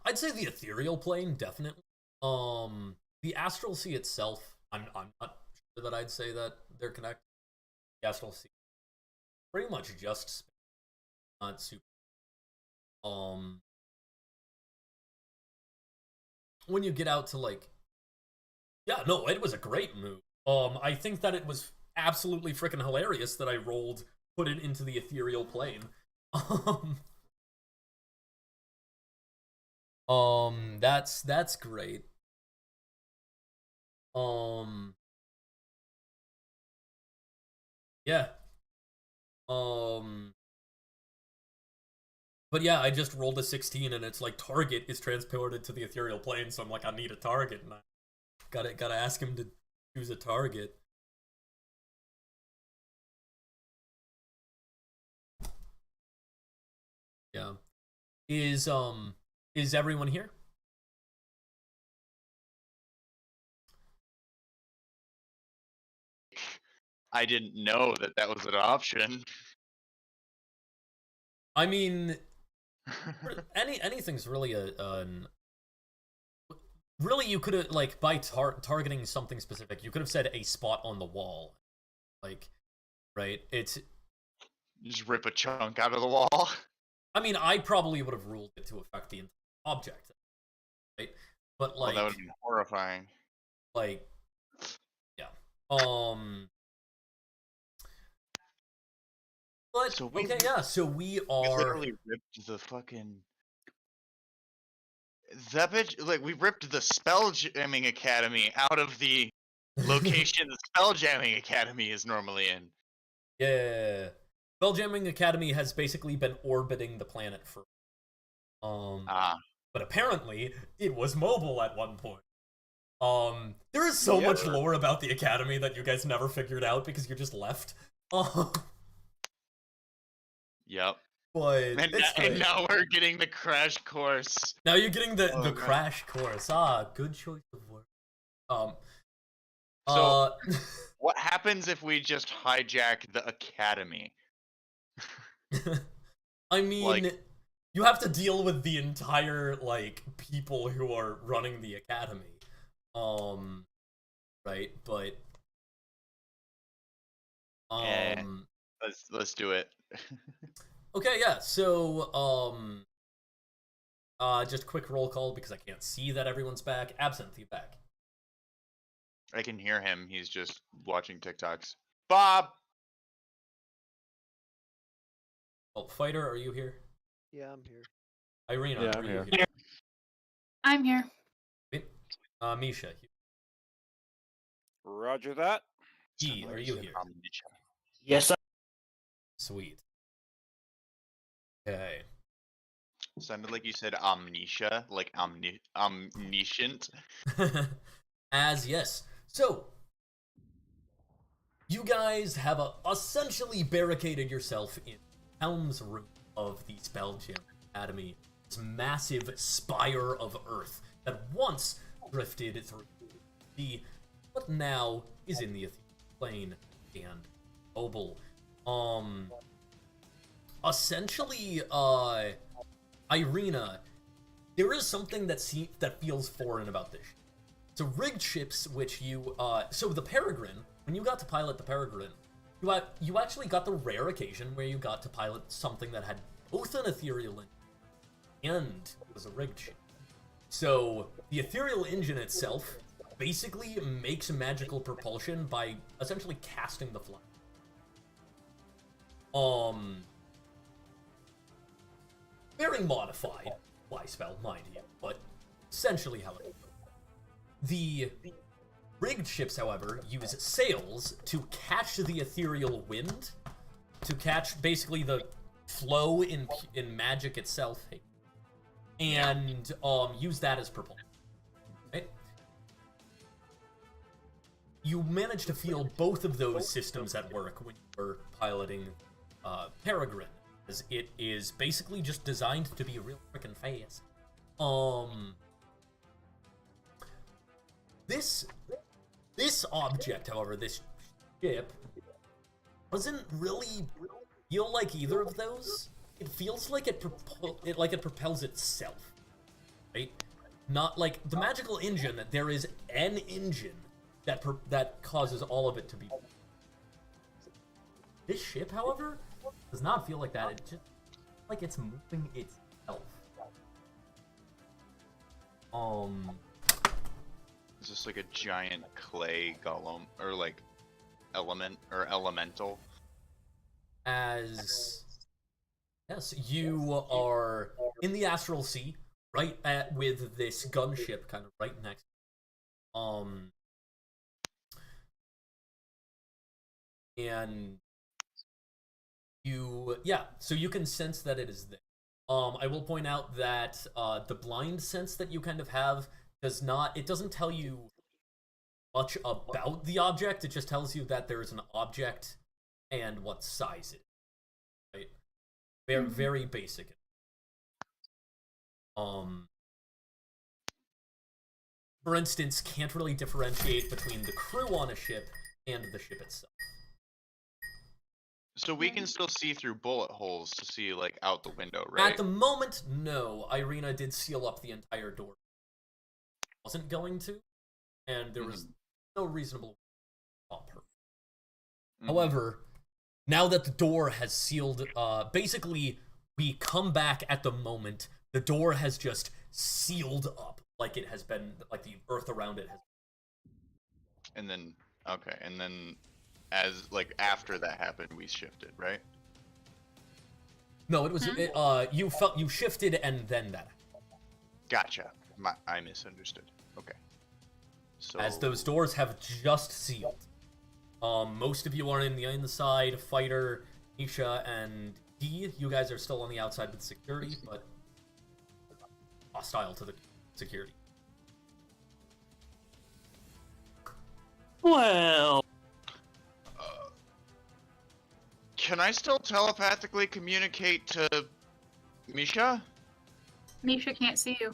I'd say the ethereal plane, definitely. The astral sea itself, I'm not sure that I'd say that they're connected. The astral sea, pretty much just not super. When you get out to like, yeah, no, it was a great move. I think that it was absolutely freaking hilarious that I put it into the ethereal plane. That's great. Yeah. But yeah, I just rolled a 16 and it's like target is transported to the ethereal plane, so I'm like, I need a target, and I gotta ask him to choose a target. Yeah. Is everyone here? I didn't know that that was an option. I mean, anything's really really, you could have, like, by targeting something specific, you could have said a spot on the wall, like, right? It's Just rip a chunk out of the wall. I mean, I probably would have ruled it to affect the object, right? But like, that would be horrifying. Like, yeah. But So okay, yeah. So we We are. literally ripped the fucking. That bitch, like, we ripped the Spelljamming Academy out of the location the Spelljamming Academy is normally in. Yeah. Spelljammer Academy has basically been orbiting the planet for. But apparently it was mobile at one point. There is so much lore about the Academy that you guys never figured out because you just left. Yep. But And now we're getting the crash course. Now you're getting the crash course. Good choice of word. So, what happens if we just hijack the Academy? I mean, you have to deal with the entire, like, people who are running the Academy. Right, but yeah, let's do it. Okay, yeah. So just quick roll call because I can't see that everyone's back. Absinthe, you back? I can hear him. He's just watching TikToks. Bob. Oh, Fighter, are you here? Yeah, I'm here. Irina, Yeah, are I'm you here. here? I'm here. Misha, Roger that. E, are you here? Yes, Sweet. Okay. Sounded like you said amnesia, like omniscient. Yes. So, you guys have essentially barricaded yourself in Helm's room of the Spelljammer Academy. This massive spire of Earth that once drifted through the, but now is in the ethereal plane and mobile. Essentially, Irina, there is something that feels foreign about this. So rigged ships, which you, so the Peregrine, when you got to pilot the Peregrine, you actually got the rare occasion where you got to pilot something that had both an ethereal engine and was a rigged ship. So the ethereal engine itself basically makes magical propulsion by essentially casting the flag. Very modified fly spell, mind you, but essentially how it goes. The rigged ships, however, use sails to catch the ethereal wind, to catch basically the flow in magic itself, and use that as propulsion. Right? You manage to feel both of those systems at work when you were piloting Peregrine, as it is basically just designed to be real freaking fast. This object, however, this ship, doesn't really feel like either of those. It feels like it propels itself, right? Not like the magical engine. There is an engine that causes all of it to be. This ship, however, does not feel like that. It just like it's moving itself. Is this like a giant clay golem or like element or elemental? As yes, you are in the astral sea, right with this gunship kind of right next. And so you can sense that it is there. I will point out that the blind sense that you kind of have doesn't tell you much about the object. It just tells you that there is an object and what size it is. Right? Very, very basic. For instance, can't really differentiate between the crew on a ship and the ship itself. So we can still see through bullet holes to see like out the window, right? At the moment, no. Irina did seal up the entire door. Wasn't going to, and there was no reasonable stop her. However, now that the door has sealed, basically we come back at the moment. The door has just sealed up, like it has been, like the earth around it has. And then as like after that happened, we shifted, right? No, it was you shifted and then that. Gotcha. I misunderstood. Okay. So As those doors have just sealed. Most of you are in the inside. Fighter, Nisha, and D. You guys are still on the outside with security, but hostile to the security. Well, can I still telepathically communicate to Misha? Misha can't see you.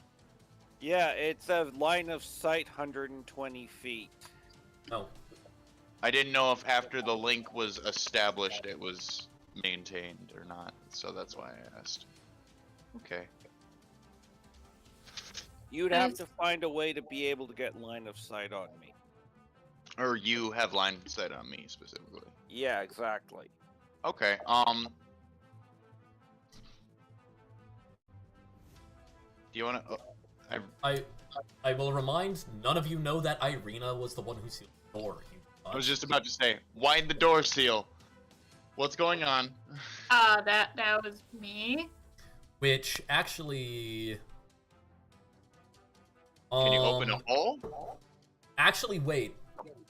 Yeah, it's a line of sight 120 feet. No. I didn't know if after the link was established it was maintained or not, so that's why I asked. Okay. You'd have to find a way to be able to get line of sight on me. Or you have line of sight on me specifically. Yeah, exactly. Okay. Do you want to? I will remind none of you know that Irina was the one who sealed the door. I was just about to say, why'd the door seal? What's going on? That was me. Which actually. Can you open a hole? Actually, wait.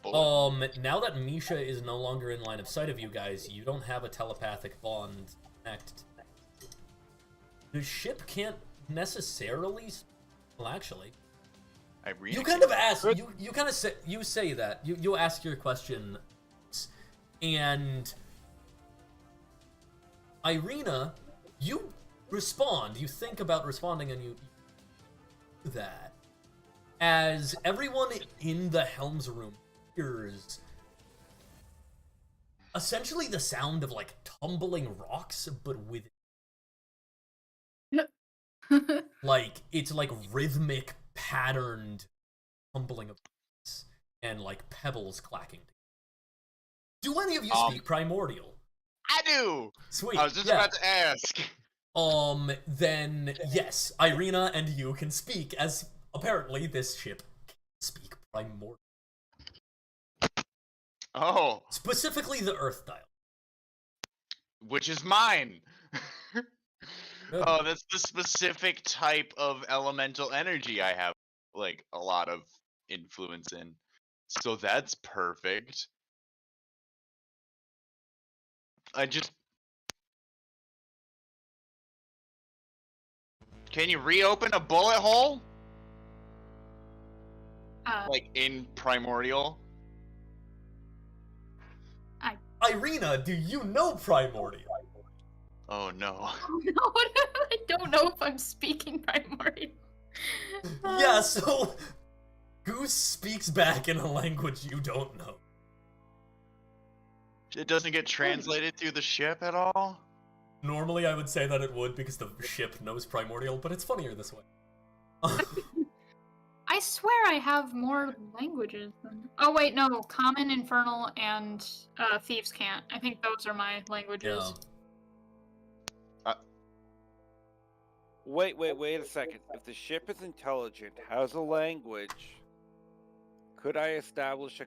Bullet. Now that Misha is no longer in line of sight of you guys, you don't have a telepathic bond connect. The ship can't necessarily. Well, actually, you kind of ask. You kind of say. You say that. You ask your question, and Irina, you respond. You think about responding, and you do that. As everyone in the helm's room hears essentially the sound of like tumbling rocks, but with like it's like rhythmic, patterned tumbling of rocks and like pebbles clacking. Do any of you speak Primordial? I do. Sweet. I was just about to ask. Then yes, Irina and you can speak, as apparently this ship can speak Primordial. Oh. Specifically the Earth dial. Which is mine. Good. Oh, that's the specific type of elemental energy I have, like, a lot of influence in. So that's perfect. Can you reopen a bullet hole? Like, in Primordial? Irina, do you know Primordial? Oh no. Oh no, I don't know if I'm speaking Primordial. Yeah, so Goose speaks back in a language you don't know. It doesn't get translated through the ship at all? Normally I would say that it would because the ship knows Primordial, but it's funnier this way. I swear I have more languages than. Oh wait, no, Common, Infernal, and Thieves Can't. I think those are my languages. Wait a second. If the ship is intelligent, has a language, could I establish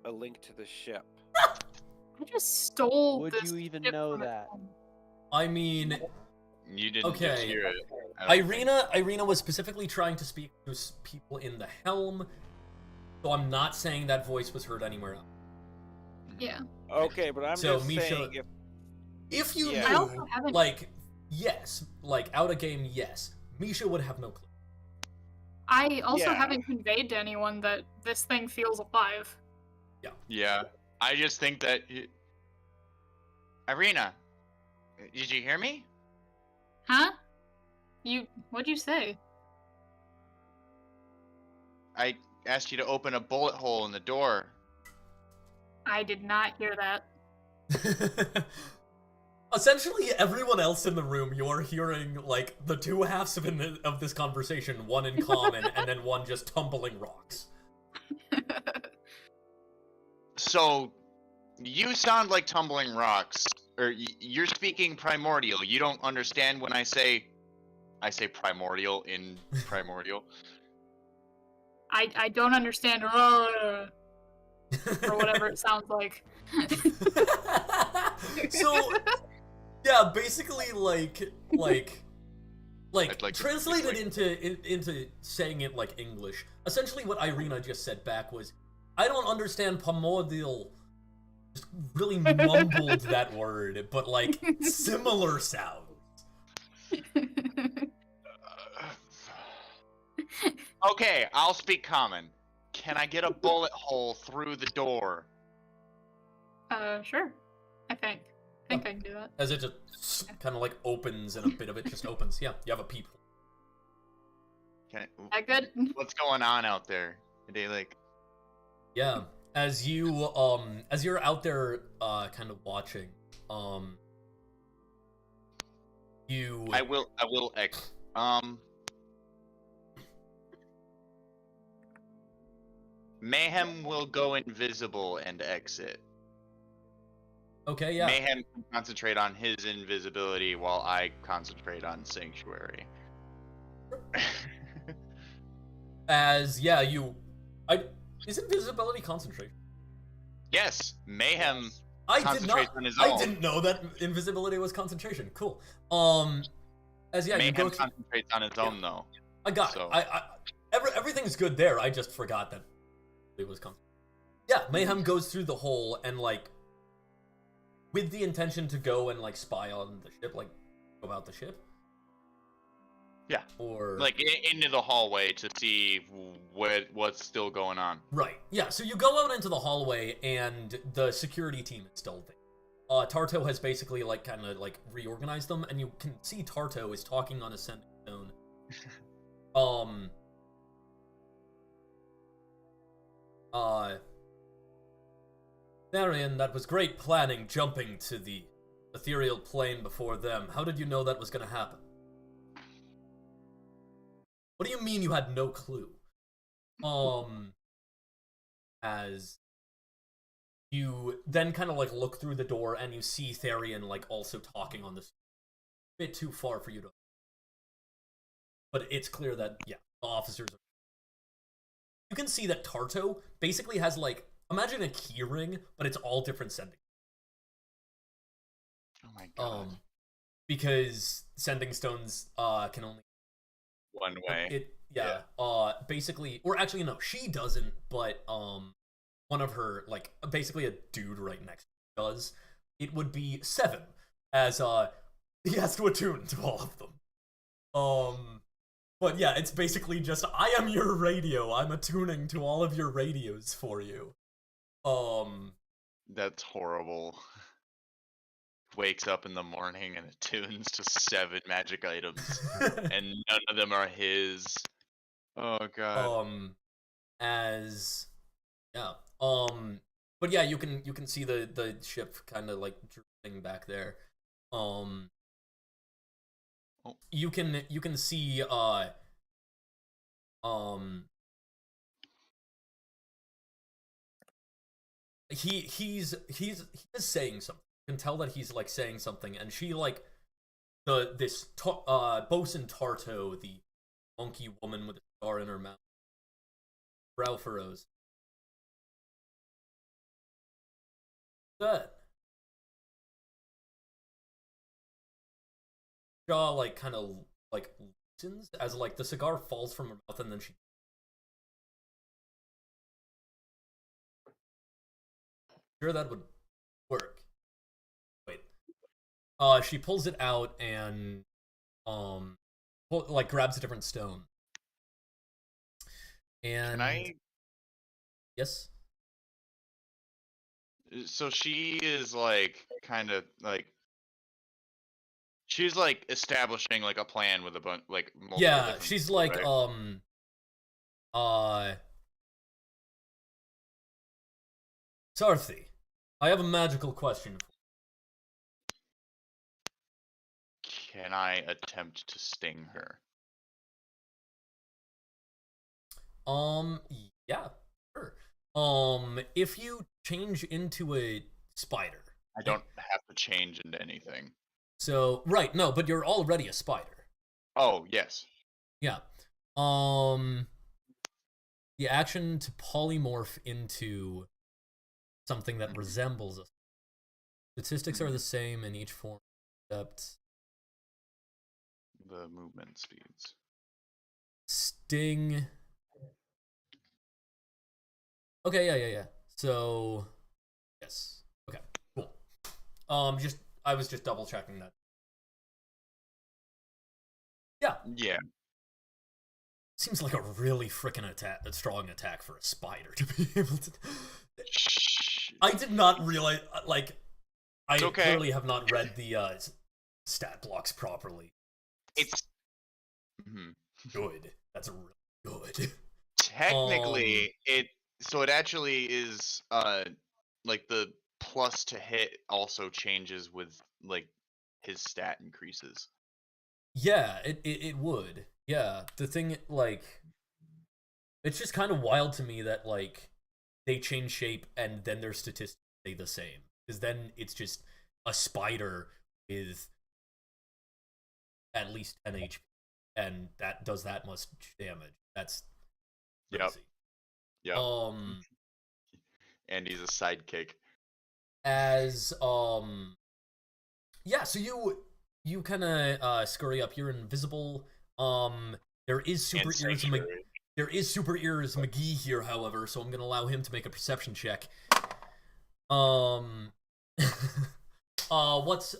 a link to the ship? I just stole Would this you even ship know from that? home. I mean, You didn't just Okay. hear it. I don't think. Irina was specifically trying to speak to people in the helm, so I'm not saying that voice was heard anywhere else. Yeah. Okay, but I'm So, just Misha- saying If you Yeah. I also knew, haven't. like, yes, like, out of game, yes, Misha would have no clue. I also Yeah. haven't conveyed to anyone that this thing feels alive. Yeah. I just think that... Irina, did you hear me? Huh? What'd you say? I asked you to open a bullet hole in the door. I did not hear that. Essentially, everyone else in the room, you're hearing, like, the two halves of this conversation, one in common, and then one just tumbling rocks. So, you sound like tumbling rocks. Or you're speaking primordial. You don't understand when I say primordial in primordial. I don't understand or whatever it sounds like. So, yeah, basically, like I'd like to translated speak into saying it like English. Essentially, what Irina just said back was, "I don't understand primordial." Just really mumbled that word, but like similar sounds. Okay, I'll speak common. Can I get a bullet hole through the door? Sure. I think I can do that. As it just kind of like opens and a bit of it just opens. Yeah, you have a peephole. That good? What's going on out there? Are they like... Yeah, as you're out there, kind of watching, you. I will Mayhem will go invisible and exit. Okay, yeah. Mayhem can concentrate on his invisibility while I concentrate on Sanctuary. As yeah, is invisibility concentration? Yes, Mayhem I concentrates on his I own. didn't know that invisibility was concentration. Cool. As yeah, you Mayhem go through. concentrates on his own though. I got So- it. Everything's good there. I just forgot that it was concentration. Yeah, Mayhem goes through the hole and like, with the intention to go and like spy on the ship, like about the ship. Yeah. Or Like into the hallway to see what's still going on. right. Yeah. So you go out into the hallway and the security team is still there. Tarto has basically like kind of like reorganized them, and you can see Tarto is talking on a sending stone. Therian, that was great planning, jumping to the ethereal plane before them. How did you know that was gonna happen? What do you mean you had no clue? As you then kind of like look through the door and you see Therian like also talking on this bit too far for you to. But it's clear that yeah, the officers are. You can see that Tarto basically has like, imagine a key ring, but it's all different sending. Oh my god. Because sending stones can only One way. basically, or actually no, she doesn't, but one of her, like, basically a dude right next to her does. It would be 7, as he has to attune to all of them. But yeah, it's basically just, I am your radio, I'm attuning to all of your radios for you. That's horrible. Wakes up in the morning and attunes to 7 magic items, and none of them are his. Oh god. as yeah. But yeah, you can see the ship kind of like drifting back there. You can see um he is saying something. You can tell that he's like saying something, and she like bosun Tarto, the monkey woman with a scar in her mouth, brow furrows. That jaw like kind of like loosens as like the cigar falls from her mouth, and then she sure that would work. Wait. She pulls it out and like grabs a different stone. And Can I? yes. So she is like kind of like she's like establishing like a plan with a bunch like multiple Yeah, different she's people, like right? Sarthi, I have a magical question. Can I attempt to sting her? Yeah, sure. If you change into a spider, I don't have to change into anything. so right, no, but you're already a spider. Oh, yes. Yeah. The action to polymorph into something that resembles a statistics are the same in each form except The movement speeds. sting. Okay, yeah. So yes. Okay, cool. I was just double checking that. Yeah. Yeah. Seems like a really freaking strong attack for a spider to be able to. I did not realize, like, I clearly have not read the stat blocks properly. It's good. That's really good. Technically, it actually is like the plus to hit also changes with like his stat increases. Yeah, it would. Yeah, the thing like it's just kind of wild to me that like they change shape and then their statistics stay the same. Because then it's just a spider with at least 10 HP, and that does that much damage. That's crazy. Yep. Um, and he's a sidekick. as yeah, so you kind of scurry up. You're invisible. There is super ears. There is super ears McGee here, however, so I'm gonna allow him to make a perception check. What's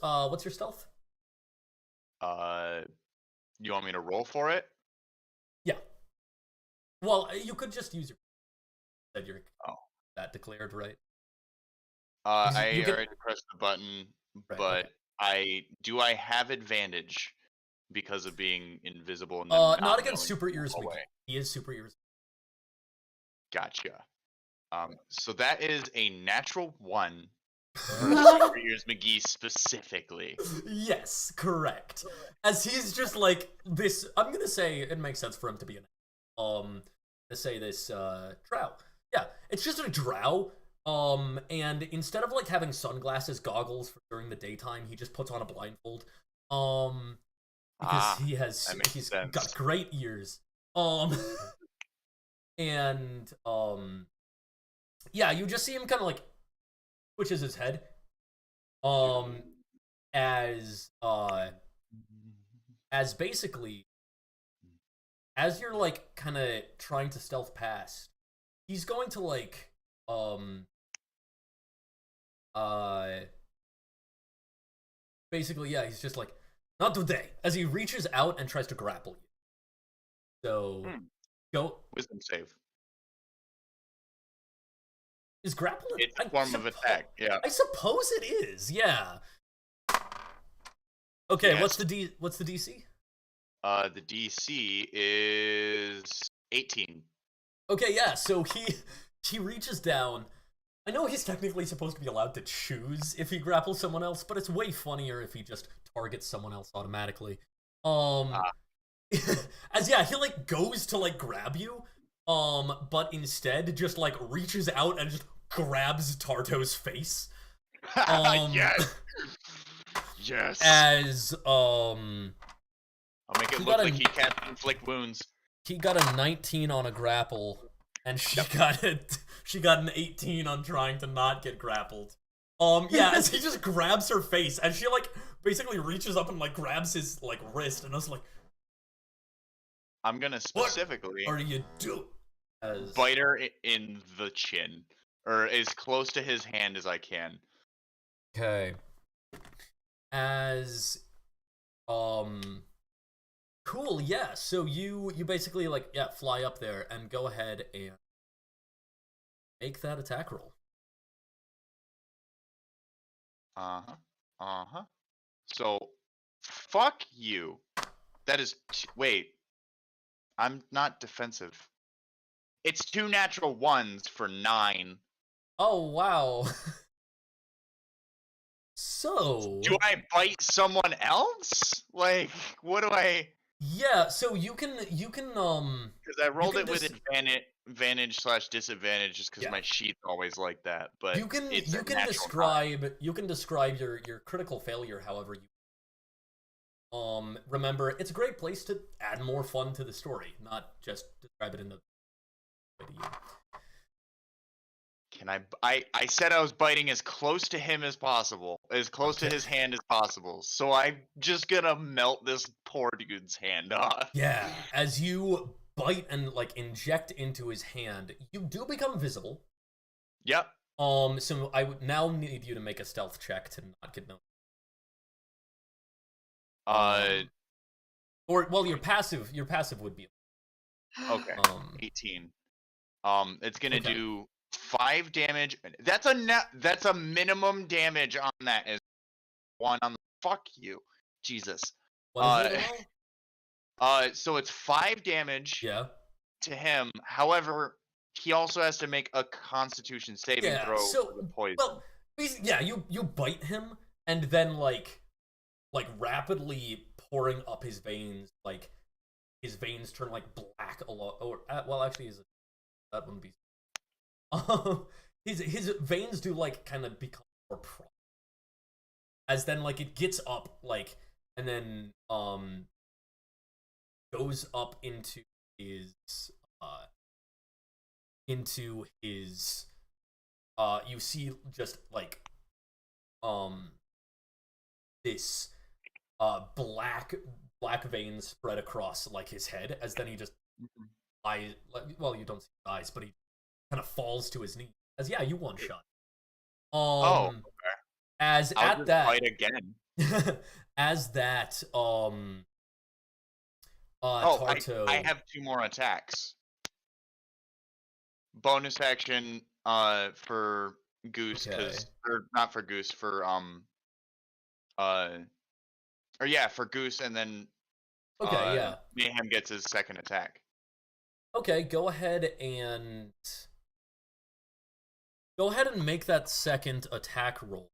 your stealth? You want me to roll for it? Yeah. Well, you could just use your. That you're that declared, right? I already pressed the button, right, but okay. I have advantage because of being invisible and not against super ears McGee. He is super ears. Gotcha. So that is a natural 1 for super ears McGee specifically. Yes, correct. As he's just like this, I'm gonna say it makes sense for him to be to say this drow. Yeah, it's just a drow. And instead of like having sunglasses, goggles for during the daytime, he just puts on a blindfold. Because he's got great ears. And yeah, you just see him kind of like twitches his head. As basically as you're like kind of trying to stealth past, he's going to like basically yeah, he's just like not today as he reaches out and tries to grapple you. So go wisdom save. Is grapple it's a form of attack? Yeah, I suppose it is. Yeah. Okay, yes. what's the DC? The DC is 18. Okay, yeah, so he reaches down. I know he's technically supposed to be allowed to choose if he grapples someone else, but it's way funnier if he just targets someone else automatically. Ah. As yeah, he like goes to like grab you, but instead just like reaches out and just grabs Tarto's face. Yes. Yes. As I'll make it he look got a- like he can't inflict wounds. he got a 19 on a grapple, and she got an 18 on trying to not get grappled. Yeah, as he just grabs her face, and she like basically reaches up and like grabs his like wrist, and I was like, I'm gonna specifically "What are you doing?" As bite her in the chin, or as close to his hand as I can. okay, as cool, yeah. So you basically like fly up there and go ahead and make that attack roll. So, fuck you. That is wait. I'm not defensive. It's 2 natural ones for 9. Oh wow. So Do I bite someone else? Like, what do I? yeah, so you can Because I rolled can it with dis- advantage/disadvantage, just because Yeah. my sheet's always like that. But you can it's you a can natural 9. describe your critical failure however you remember it's a great place to add more fun to the story, not just describe it in the way to you. Can I said I was biting as close to him as possible, as close to Okay. his hand as possible. So I'm just gonna melt this poor dude's hand off. Yeah, as you bite and like inject into his hand, you do become visible. Yep. So I would now need you to make a stealth check to not get noticed. Or well, your passive would be Okay. 18. It's gonna Okay. do 5 damage. That's a minimum damage on that. Is 1 on the fuck you, Jesus. What is it now? So it's 5 damage Yeah. to him. However, he also has to make a Constitution saving Yeah. throw So for the poison. well, basically, yeah, you bite him and then like rapidly pouring up his veins, like his veins turn like black a lot. Or well, actually, that wouldn't be. His veins do like kind of become more as then like it gets up like and then goes up his into his you see just like this black veins spread across like his head as then he just well you don't see his eyes but he kind of falls to his knees as yeah you one shot Okay. as I'll at just that fight again. as that Tarto. I have 2 more attacks. Bonus action for Goose, because or not for Goose, for or yeah, for Goose, and then Mayhem gets his second attack. Okay, go ahead and make that second attack roll.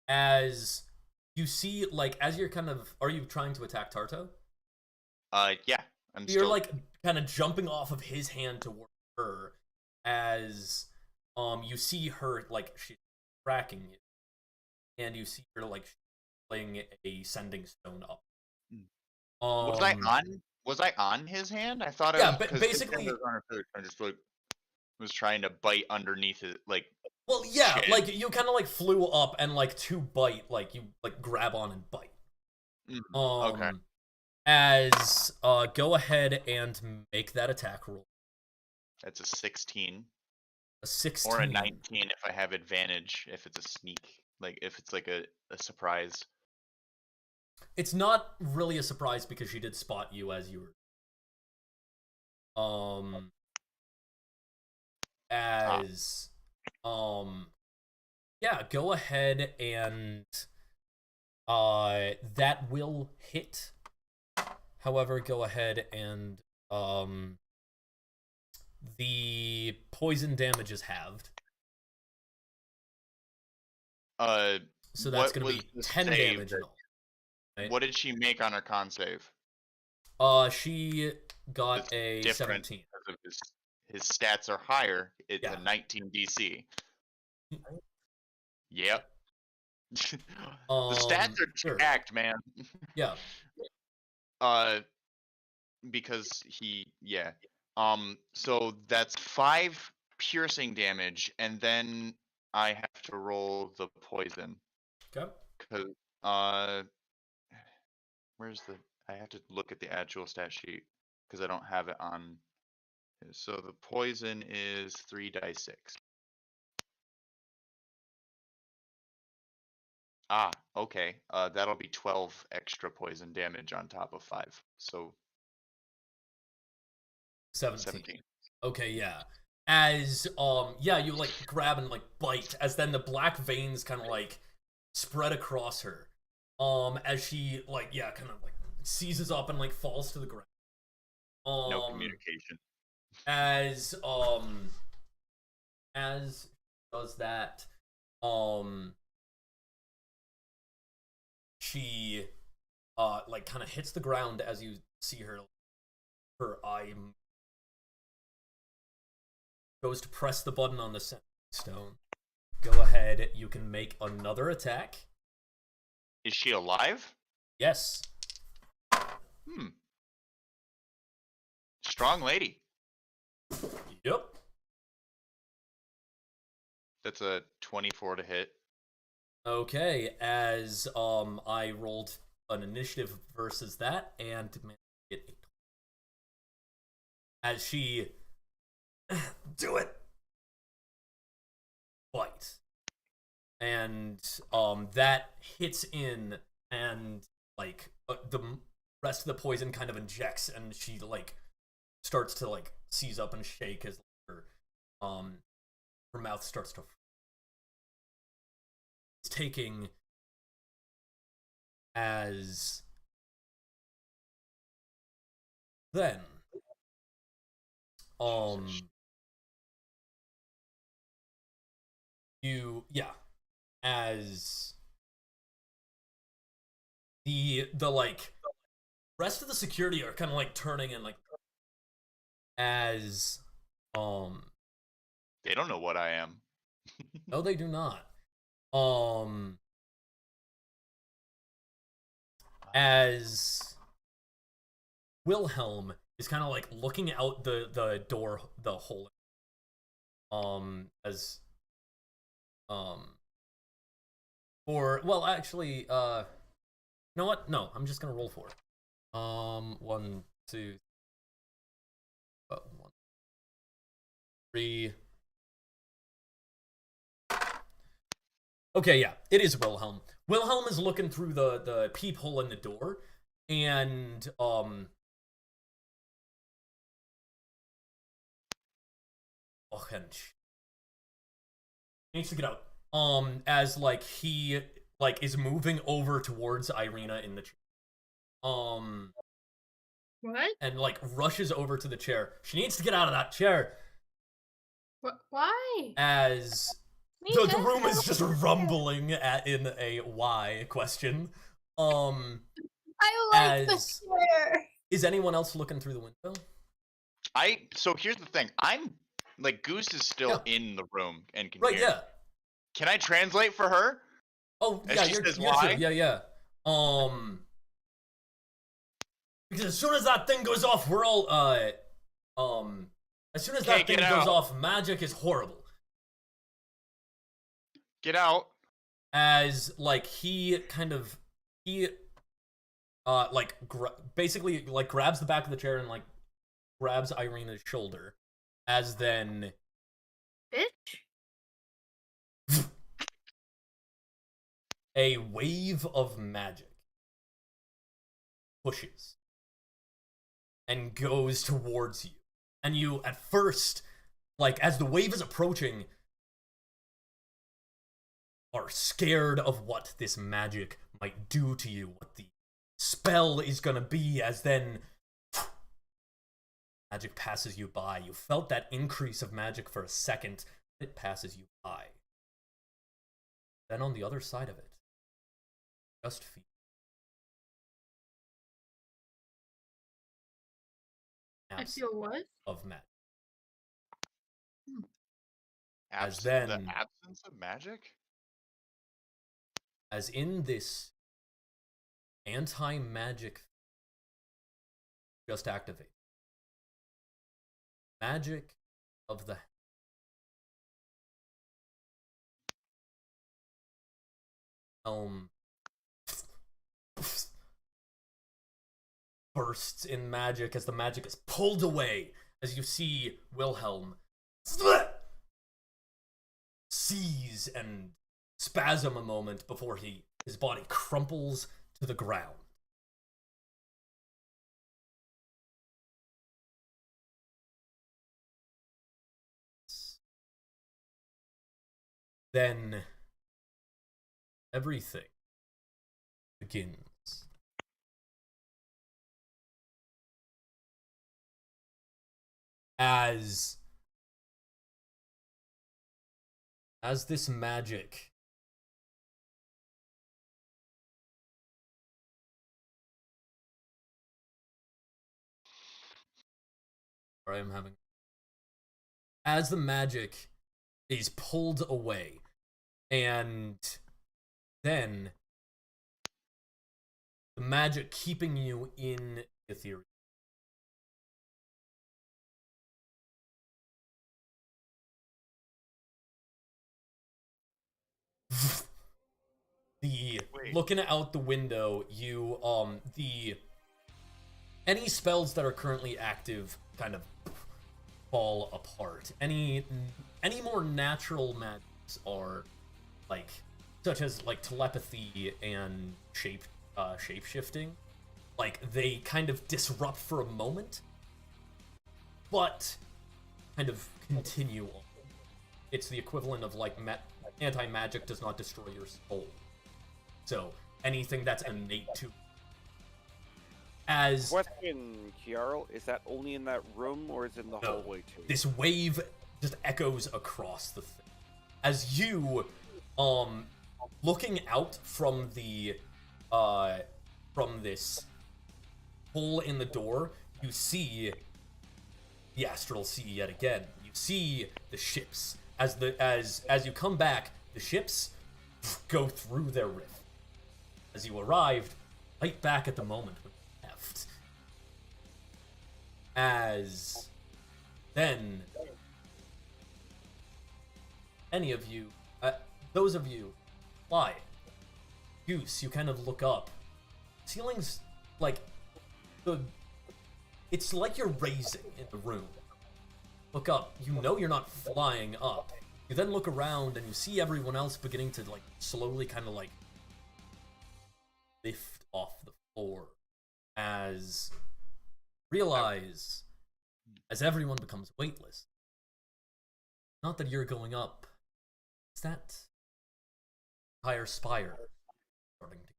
As you see, like, as you're kind of, are you trying to attack Tarto? Yeah, You're still like kind of jumping off of his hand toward her, as you see her like she's tracking you, and you see her like playing a sending stone up. Was I on his hand? I thought yeah, I was. but basically, I just like was trying to bite underneath it, like. Well, yeah, chin. like you kind of like flew up and like to bite, like you like grab on and bite. Okay. As go ahead and make that attack roll. That's a 16. A 16 or a 19 if I have advantage. If it's a sneak, like if it's like a surprise. It's not really a surprise because she did spot you as you were. Yeah, go ahead and that will hit. However, go ahead and the poison damage is halved. So that's what going to was be the 10 save damage that- in all. Right? What did she make on her con save? She got It's a different 17. because of his stats are higher. It's Yeah. a 19 DC. Yep. The stats are Sure. jacked, man. Yeah. Because so that's 5 piercing damage, and then I have to roll the poison. Okay. Cause where's the? I have to look at the actual stat sheet because I don't have it on. So the poison is 3d6. Ah, okay. That'll be 12 extra poison damage on top of 5. So 17. Okay, yeah. As yeah, you like grab and like bite as then the black veins kind of like spread across her. As she like kind of like seizes up and like falls to the ground. No communication. As does that, she like kind of hits the ground as you see her eye goes to press the button on the center stone. Go ahead, you can make another attack. Is she alive? Yes. Strong lady. Yep. That's a 24 to hit. Okay, as I rolled an initiative versus that and managed to get as she do it bite. And that hits in and like the rest of the poison kind of injects and she like starts to like seize up and shake as her mouth starts to it's taking as then as the like rest of the security are kind of like turning and like as They don't know what I am. no they do not. As Wilhelm is kind of like looking out the door, the hole. As or well, actually, you know what? No, I'm just gonna roll for it. 1, 2, 1, 3. Okay, yeah, it is Wilhelm. Wilhelm is looking through the peephole in the door, and needs to get out. As like he like is moving over towards Irina in the chair. What? And like rushes over to the chair. She needs to get out of that chair. Why? As the room is just rumbling in a why question. I like the chair. Is anyone else looking through the window? So here's the thing. I'm like Goose is still in the room and can Right, hear. yeah. Can I translate for her? Oh, As yeah, she you're says true. why? Yeah. Because as soon as that thing goes off, we're all as soon as that thing goes off, magic is horrible. Get out. As like he like basically like grabs the back of the chair and like grabs Irina's shoulder, as then Bitch. a wave of magic pushes and goes towards you. And you, at first, like, as the wave is approaching, are scared of what this magic might do to you, what the spell is gonna be, as magic passes you by. You felt that increase of magic for a second. It passes you by. Then on the other side of it, just feel I feel what? of magic. Abs- then- the absence of magic? As in this anti-magic just activate. Magic of the bursts in magic as the magic is pulled away as you see Wilhelm seize and spasm a moment before his body crumples to the ground. Then everything begins. As this magic as the magic is pulled away, and then the magic keeping you in Ethereum. Looking out the window, you any spells that are currently active kind of fall apart. Any more natural magics are like such as like telepathy and shape shifting. Like they kind of disrupt for a moment, but kind of continue on. It's the equivalent of like anti-magic does not destroy your soul. So anything that's innate to as Question, Kiarl, is that only in that room or is it in the hallway too? this wave just echoes across the thing. As you looking out from the from this hole in the door, you see the astral sea yet again. You see the ships. As you come back, the ships go through their rift. As you arrived, right back at the moment when you left. As then, any of you, those of you, fly. Goose, you kind of look up. Ceiling's like it's like you're raising in the room. Look up. You know you're not flying up. You then look around and you see everyone else beginning to like slowly kind of like lift off the floor as everyone becomes weightless. Not that you're going up. It's that entire spire starting to.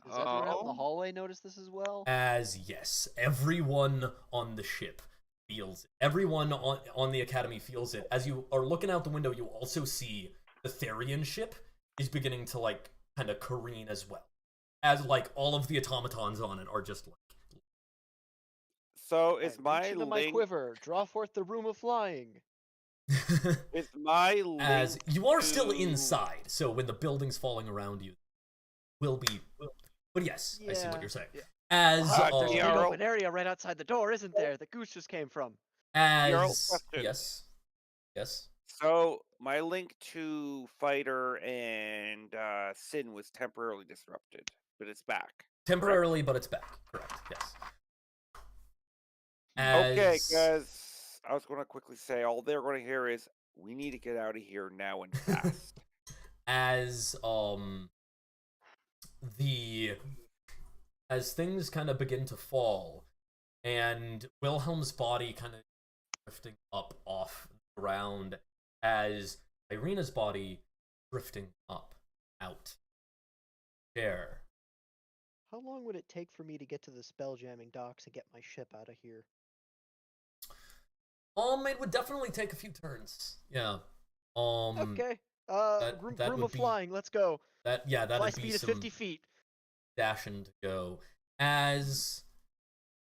Does everyone out in the hallway notice this as well? As yes, everyone on the ship feels it. Everyone on the academy feels it. As you are looking out the window, you also see the Therian ship is beginning to like kind of careen as well. As like all of the automatons on it are just like. So is Reach my into my link quiver, draw forth the room of flying. is my link As you are still to- inside, so when the building's falling around you, will be. But yes, I see what Yeah, you're saying. yeah. As There's There's a big Yarrow. open area right outside the door, isn't there? The goose just came from. Yarrow, as question. yes. So my link to Fighter and Sin was temporarily disrupted, but it's back. Temporarily, but it's back. Correct. Yes. Okay, As- because I was going to quickly say all they're going to hear is we need to get out of here now and fast. as as things kind of begin to fall, and Wilhelm's body kind of drifting up off the ground, as Irina's body drifting up out. Chair. How long would it take for me to get to the spelljamming docks and get my ship out of here? It would definitely take a few turns. Yeah. Okay. that Broom would of be flying. Let's go. yeah, Fly that'd be speed at some 50 feet. dashing to go. As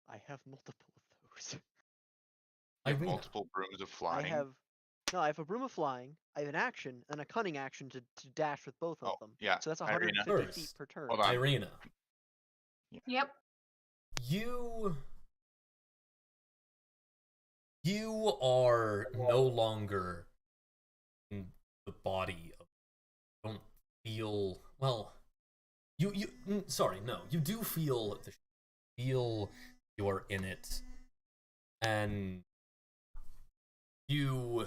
I have multiple of those. You have Irina, multiple brooms of flying. I have a broom of flying. I have an action and a cunning action to dash with both of Oh, them. yeah. So that's Irina. 150 feet per turn. Hold on. Irina, Yep. you are no longer in the body of. You don't feel well. Sorry, no. You do feel you're in it, and you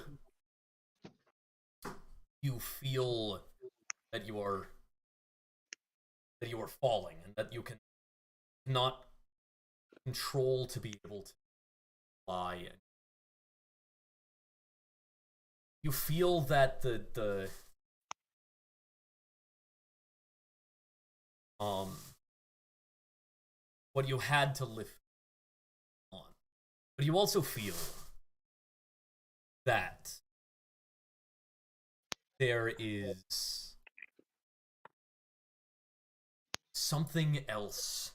feel that you are falling, and that you cannot control to be able to fly. You feel that the what you had to lift on, but you also feel that there is something else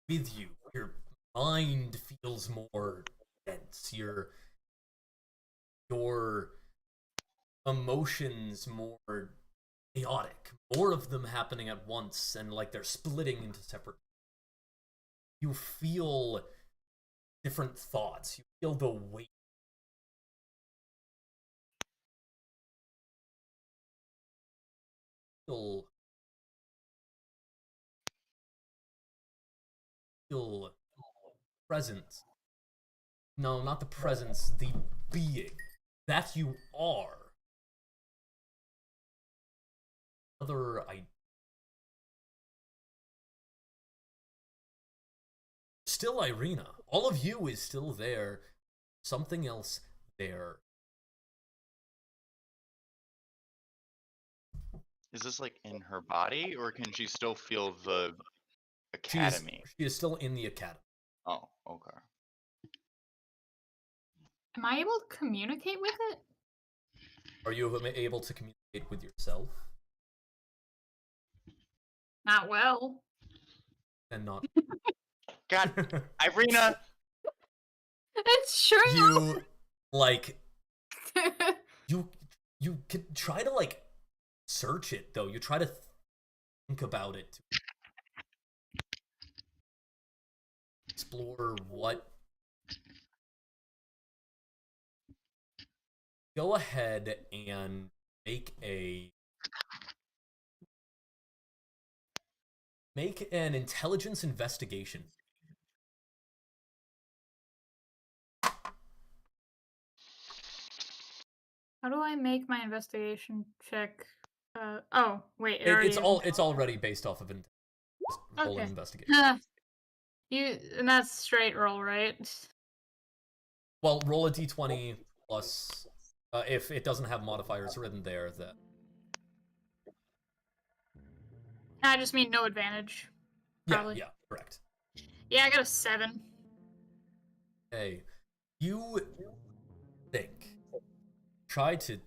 with you. Your mind feels more dense. Your emotions more chaotic. More of them happening at once, and like they're splitting into separate. You feel different thoughts. You feel the weight. Feel presence. No, not the presence, the being that you are. Still Irina. All of you is still there. Something else there. Is this like in her body, or can she still feel the academy? She is still in the academy. Oh, okay. Am I able to communicate with it? Are you able to communicate with yourself? Not well. And not. God, Irina! It's true. You like you could try to like search it though. You try to think about it. Explore what. Go ahead and make an intelligence investigation. How do I make my investigation check? Oh, wait. It's already based off of roll an Okay. investigation. And that's straight roll, right? Well, roll a d20 plus if it doesn't have modifiers written there. That I just mean no advantage. Probably. Yeah, correct. Yeah, I got a 7. Hey, you try to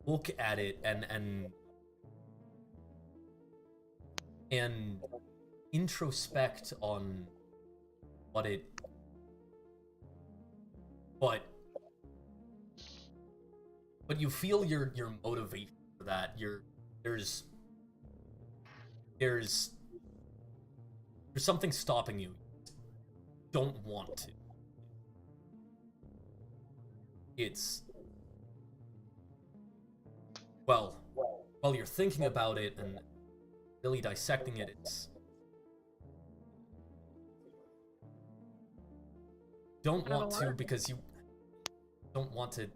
look at it and introspect on what it, but you feel your motivation for that. There's something stopping you. You don't want to. It's well, while you're thinking about it and really dissecting it, it's don't want to because you don't want to.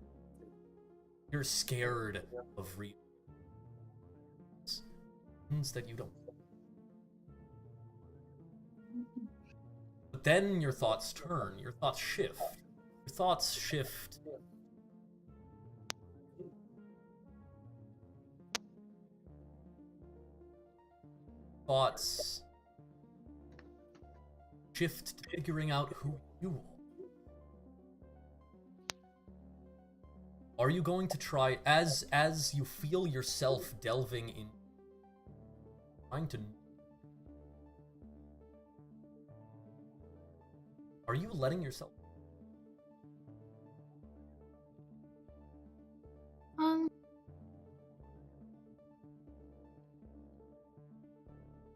You're scared of things that you don't. But then your thoughts turn. Your thoughts shift. Your thoughts shift. thoughts shift to figuring out who you are. Are you going to try, as you feel yourself delving in, trying to... Are you letting yourself...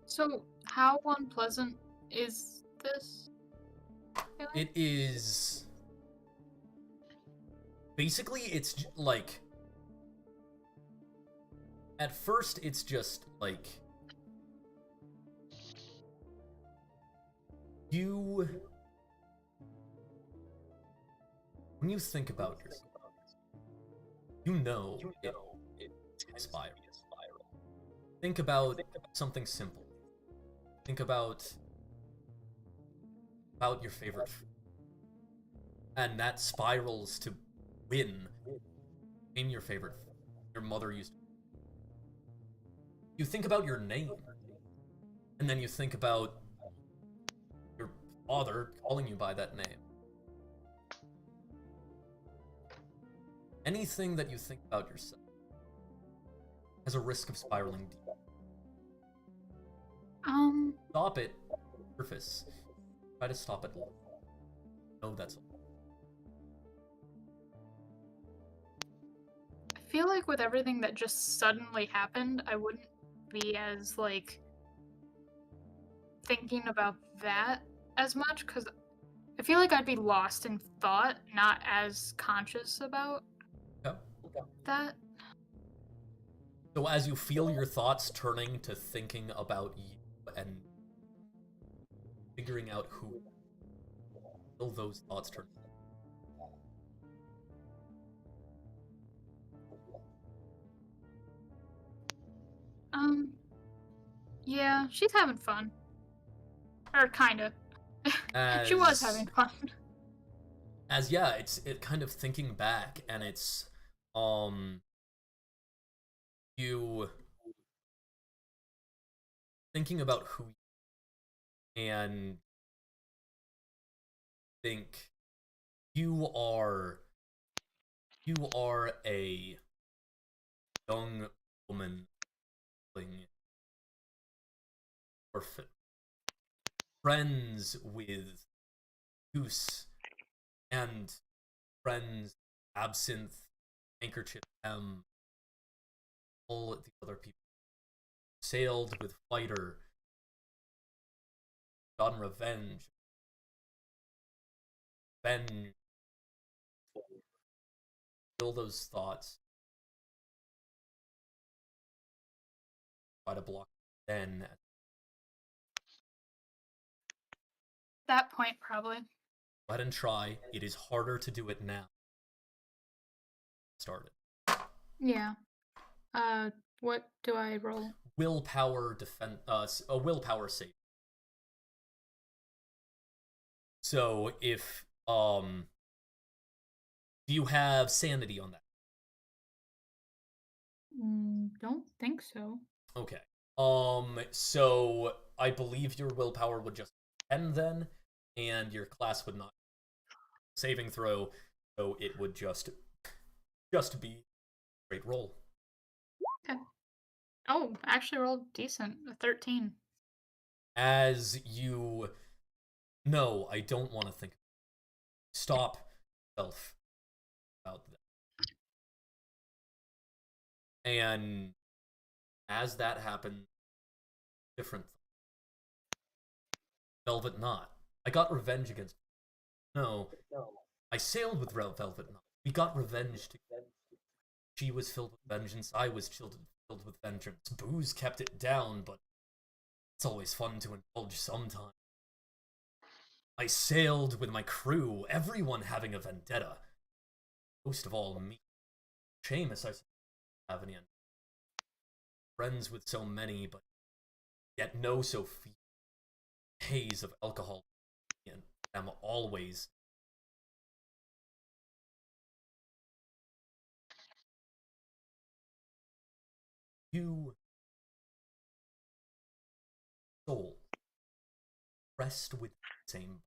So how unpleasant is this? It is... Basically, it's like... At first, it's just, like... When you think about yourself, you know it's a spiral. Think about something simple. Think about your favorite food. And that spirals to win in your favorite food. Your mother used to. You think about your name. And then you think about your father calling you by that name. Anything that you think about yourself has a risk of spiraling deep. Stop it. Surface. Try to stop it. No, that's all. I feel like with everything that just suddenly happened, I wouldn't be as, like, thinking about that as much, because I feel like I'd be lost in thought, not as conscious about that. So as you feel your thoughts turning to thinking about you and figuring out who will those thoughts turn. Yeah, she's having fun. Or kinda. She was having fun. As it kind of thinking back, and it's you thinking about who and think you are a young woman orphan, friends with Goose and friends Absinthe, Handkerchief M, all the other people. Sailed with Fighter, gotten revenge. Ben, feel those thoughts. Try to block then. That point, probably. Go ahead and try. It is harder to do it now. Started. Yeah. What do I roll? Willpower a willpower save. So if do you have sanity on that? Don't think so. Okay. So I believe your willpower would just end then, and your class would not saving throw, so it would just be straight roll. Okay. Oh, actually rolled decent. A 13. As you... No, I don't want to think. Stop yourself about that. And as that happened, different. Velvet Knot. I got revenge against... No. I sailed with Velvet Knot. We got revenge together. She was filled with vengeance. I was filled with vengeance. Booze kept it down, but it's always fun to indulge sometime. I sailed with my crew, everyone having a vendetta. Most of all, me. Seamus, I have any friends with so many, but yet no so few. Haze of alcohol, and am always. You soul rest with the same.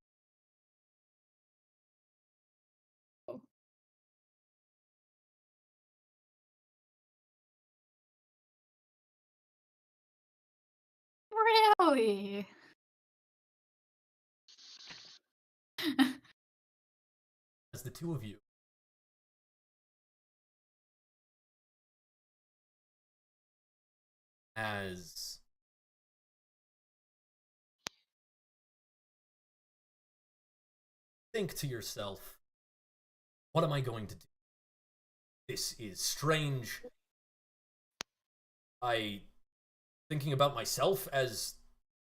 Really? As the two of you as think to yourself, what am I going to do? This is strange. Thinking about myself as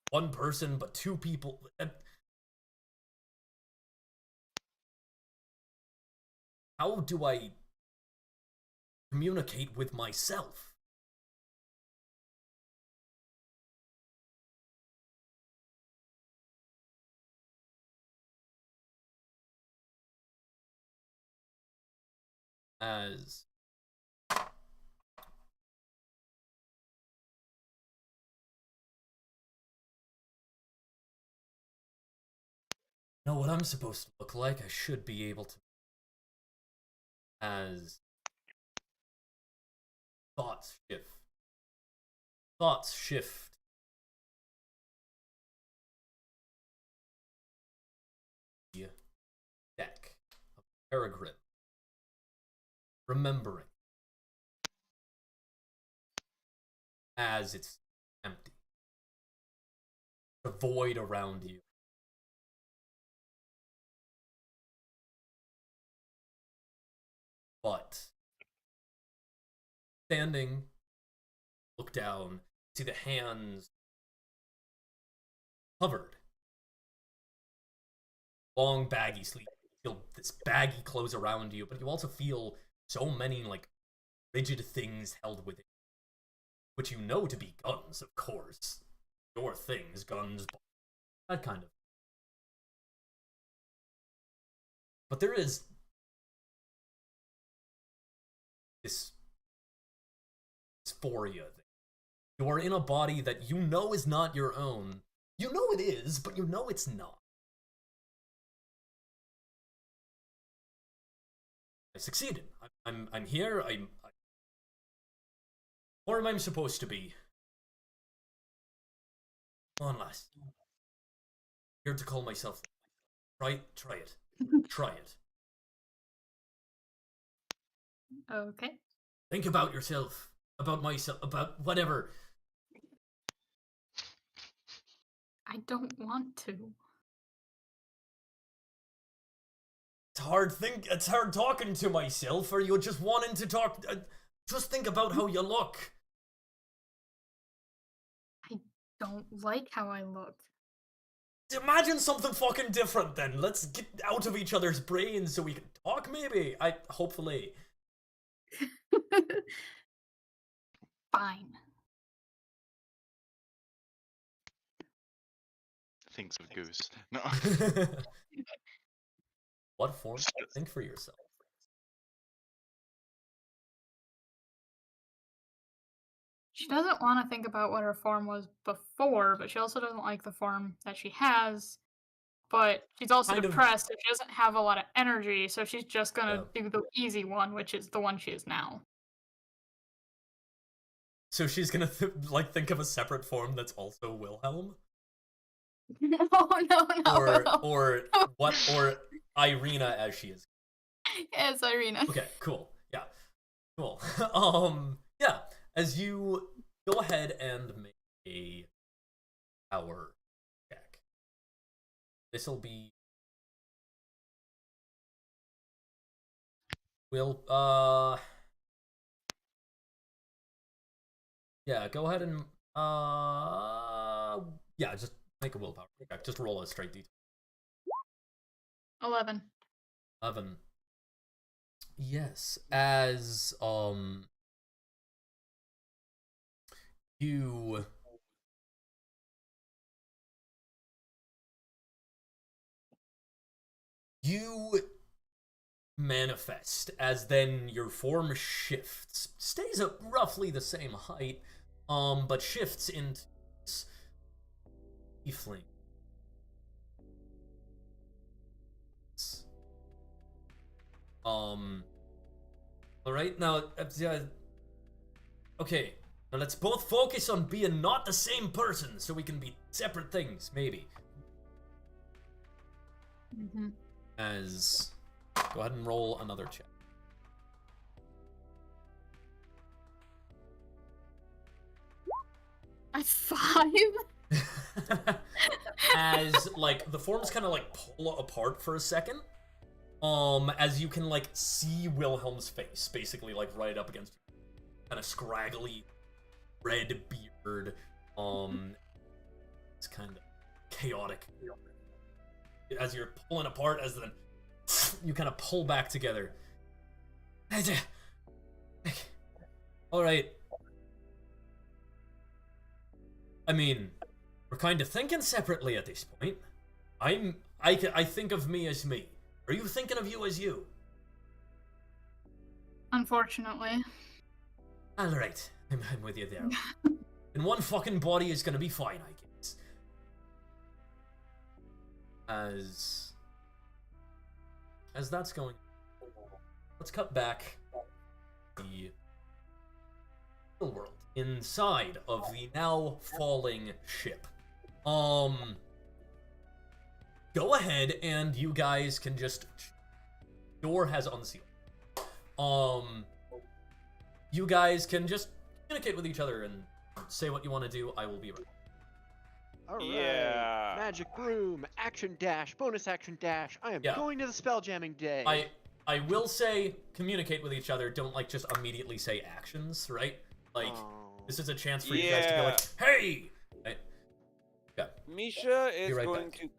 one person, but two people. How do I communicate with myself? As know what I'm supposed to look like. I should be able to. As thoughts shift. Thoughts shift. The deck of Peregrine. Remembering. As it's empty. The void around you. But standing, look down, see the hands covered. Long baggy sleeve. You feel this baggy clothes around you, but you also feel so many like rigid things held within, which you know to be guns, of course. Your things, guns, that kind of. But there is this dysphoria thing. You are in a body that you know is not your own. You know it is, but you know it's not. I succeeded. I'm here. I'm where am I supposed to be? Come on, lass. Here to call myself. Try it. Try it. Okay. Think about yourself. About myself. About whatever. I don't want to. It's hard talking to myself, or you're just wanting to talk. Just think about how you look. I don't like how I look. Imagine something fucking different then. Let's get out of each other's brains so we can talk, maybe. Hopefully. Fine. Thinks of Goose. No. What form? Think for yourself. She doesn't want to think about what her form was before, but she also doesn't like the form that she has. But she's also Kind of- depressed, so she doesn't have a lot of energy, so she's just gonna do the easy one, which is the one she is now. So she's gonna think of a separate form that's also Wilhelm? No. Or what? Or Irina as she is. Yes, Irina. Okay, cool. Yeah, cool. Yeah. As you go ahead and make a power check, this will be. Yeah. Go ahead and yeah. Just make a willpower check. Just roll a straight d. 11. 11. Yes, as you manifest, as then your form shifts, stays at roughly the same height, but shifts into tiefling. Alright, now, yeah. Okay, now let's both focus on being not the same person so we can be separate things, maybe. Mm-hmm. As. Go ahead and roll another check. A 5? As, like, the forms kind of, like, pull apart for a second. As you can, like, see Wilhelm's face, basically, like, right up against you. Kind of scraggly, red beard. It's kind of chaotic. As you're pulling apart, as then you kind of pull back together. Alright. I mean, we're kind of thinking separately at this point. I think of me as me. Are you thinking of you as you? Unfortunately. Alright, I'm with you there. And one fucking body is gonna be fine, I guess. As that's going, let's cut back the real world inside of the now falling ship. Go ahead and you guys can just. Door has unsealed. You guys can just communicate with each other and say what you want to do. I will be right. Alright. Yeah. Magic broom, action dash, bonus action dash. I am Yeah. going to the spelljamming day. I will say communicate with each other. Don't, like, just immediately say actions, right? Like, this is a chance for you guys to be like, hey! Right? Yeah. Misha is right going back. to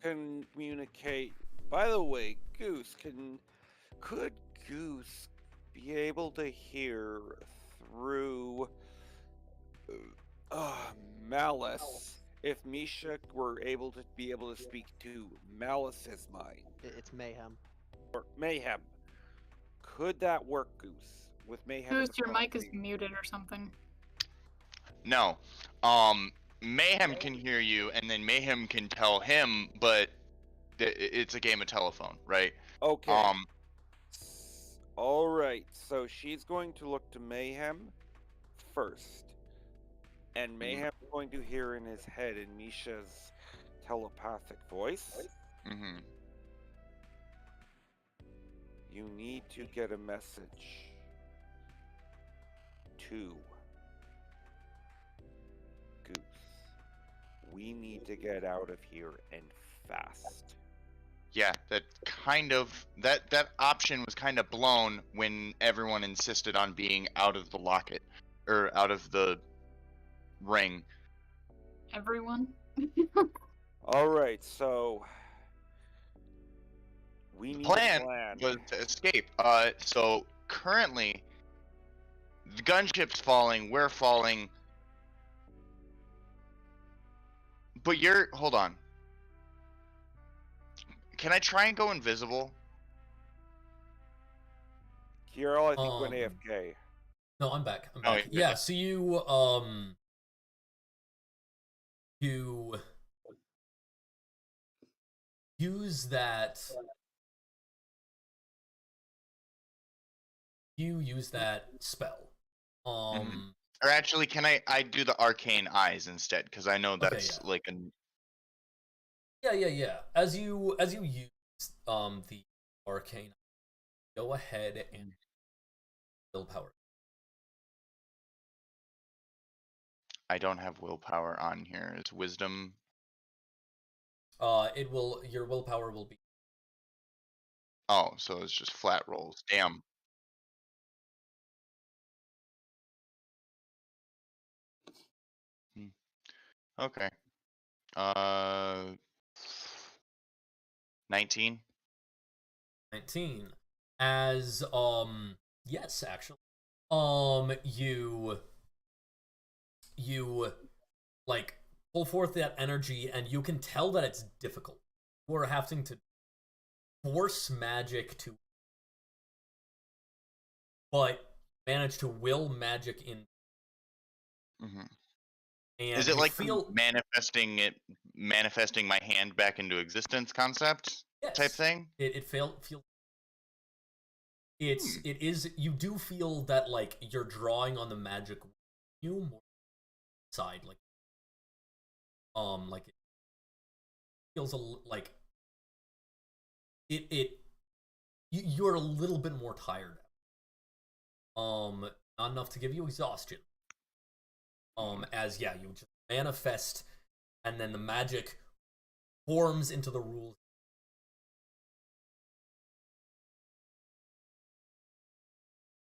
communicate. By the way, could Goose be able to hear through Malice if Misha were able to speak to Malice's mind It's mayhem. or Mayhem? Could that work, Goose? With Mayhem? Goose, as a your mic is proxy? muted or something. No. Mayhem can hear you, and then Mayhem can tell him, but it's a game of telephone, right? Okay. All right. So she's going to look to Mayhem first, and Mayhem is going to hear in his head in Misha's telepathic voice. Mm-hmm. You need to get a message to Goose. We need to get out of here and fast. Yeah, that option was kind of blown when everyone insisted on being out of the locket or out of the ring. Everyone? All right, so we need Plan a plan. was to escape. So currently, the gunship's falling. We're falling. But hold on. Can I try and go invisible? Kirill, I think went AFK. No, I'm back. I'm Oh, back. yeah. Yeah, so you use that. You use that spell. Or actually, can I do the arcane eyes instead? Because I know that's yeah. like a. Yeah. As you use the arcane, go ahead and willpower. I don't have willpower on here. It's wisdom. Your willpower will be. Oh, so it's just flat rolls. Damn. Okay. 19. 19. As yes, actually. You like pull forth that energy and you can tell that it's difficult. You are having to force magic to, but manage to will magic in. Mm-hmm. And Is it like feel manifesting it manifesting my hand back into existence concept type Yes. thing. It feels. It is. You do feel that like you're drawing on the magic you more side like it feels like you're a little bit more tired. Not enough to give you exhaustion. As yeah, you just manifest, and then the magic forms into the rules.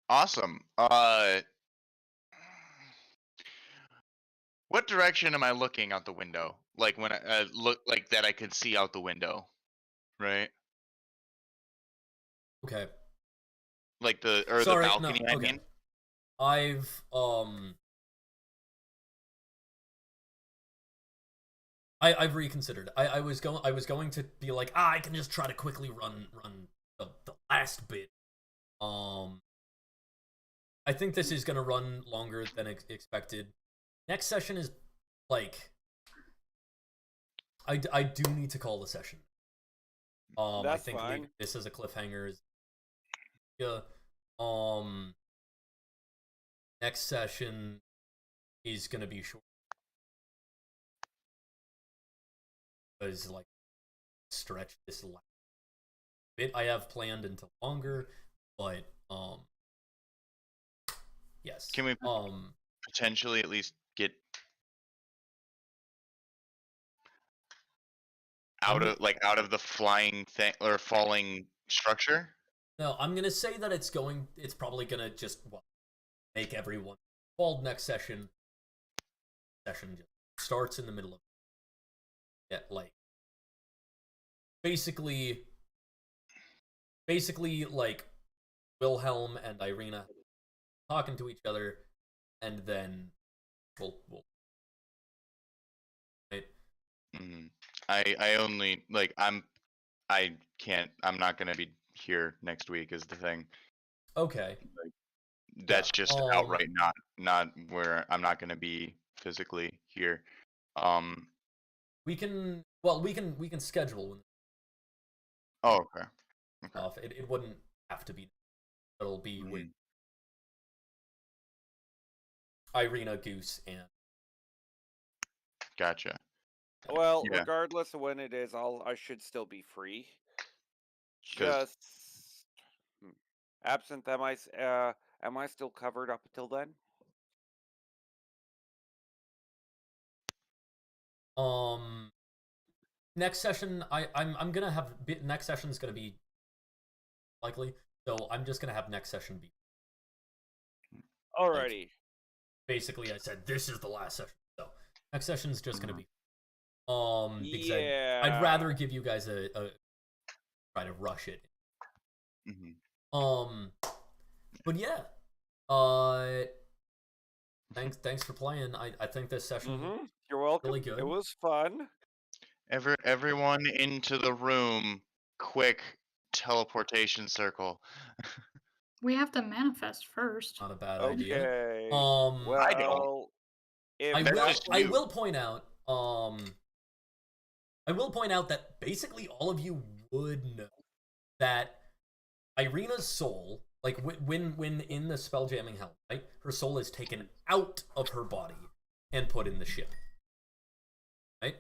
Awesome. What direction am I looking out the window? Like when I look like that, I could see out the window, right? Okay. Like the Sorry, balcony. no, I okay. mean, I've reconsidered. I was going to be like, I can just try to quickly run the last bit. I think this is gonna run longer than expected. Next session is like, I do need to call the session. I That's think fine. this is a cliffhanger. Yeah. Next session is gonna be short. Because like stretch this last bit I have planned until longer, but yes. can we potentially at least get out of the flying thing or falling structure? No, I'm gonna say that it's probably gonna just make everyone fall next session. Session just starts in the middle of like basically like Wilhelm and Irina talking to each other, and then we'll right. Mm-hmm. I only like I'm not gonna be here next week is the thing. Okay. Like, that's Yeah, just outright not where I'm not gonna be physically here. we can schedule when Oh, okay. off. It wouldn't have to be. It'll be with Irina, Goose, and Gotcha. Well, Yeah. regardless of when it is, I should still be free. 'Cause- Just absent. Am I still covered up until then? Next session I'm gonna have next session's gonna be likely, so I'm just gonna have next session be Alrighty. basically I said this is the last session, so next session's just gonna be because Yeah. I'd rather give you guys a try to rush it. But yeah, thanks for playing. I think this session You're welcome. really good. It was fun. Everyone into the room, quick teleportation circle. We have to manifest first. Not a bad idea. Okay. I don't. Well, if I that's will point out that basically all of you would know that Irina's soul, like when in the spelljamming hell, right, her soul is taken out of her body and put in the ship, right?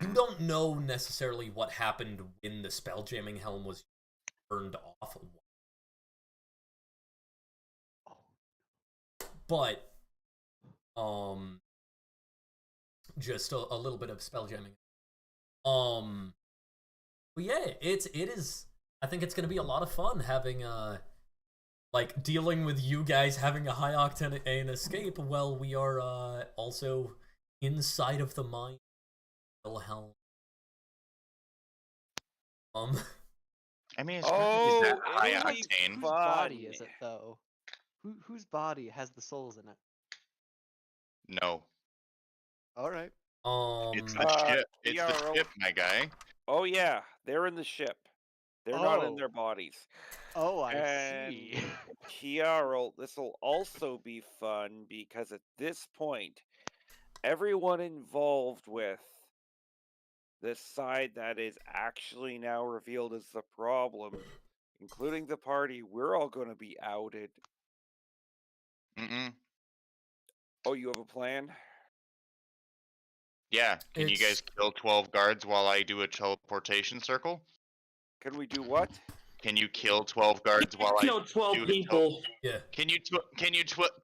You don't know necessarily what happened when the spelljamming helm was turned off, but just a little bit of spelljamming. But yeah, it is. I think it's gonna be a lot of fun having like dealing with you guys having a high octane escape while we are also inside of the mind of Wilhelm. I mean, it's gonna be that high it'll be octane. Whose body fun. is it though? Whose body has the souls in it? No, All right. it's the ship. It's the Yarrow. ship, my guy. Oh yeah, they're in the ship. They're not in Oh. their bodies. Oh, I And see. Kiara, this will also be fun because at this point, everyone involved with the side that is actually now revealed as the problem, including the party, we're all going to be outed. Mm-mm. Oh, you have a plan? Yeah. Can you guys kill 12 guards while I do a teleportation circle? Can we do what? Can you kill 12 guards while I Kill 12 do people. Yeah. Can you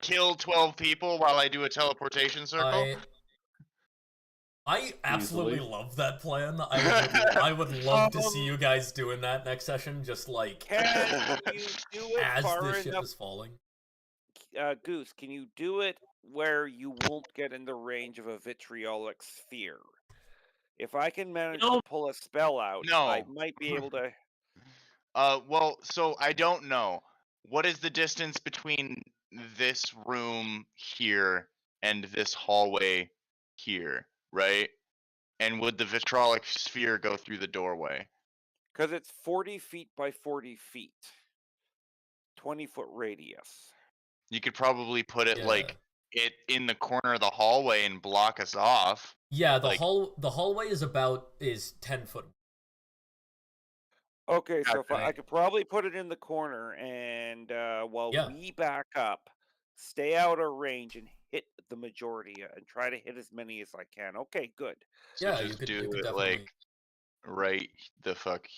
kill 12 people while I do a teleportation circle? I absolutely Easily. love that plan. I would love to see you guys doing that next session, just like Can you do it as far this ship enough? is falling. Goose, can you do it where you won't get in the range of a vitriolic sphere? If I can manage to pull a spell out, I No. might be able to. Well, so I don't know. What is the distance between this room here and this hallway here, right? And would the vitrolic sphere go through the doorway? Because it's 40 feet by 40 feet. 20-foot radius. You could probably put it Yeah. like it in the corner of the hallway and block us off. Yeah, the Like- hallway is 10 foot. Okay, so if I Okay. could probably put it in the corner, and while Yeah. we back up, stay out of range and hit the majority, and try to hit as many as I can. Okay, good. So Yeah, you just could do it definitely. like right the fuck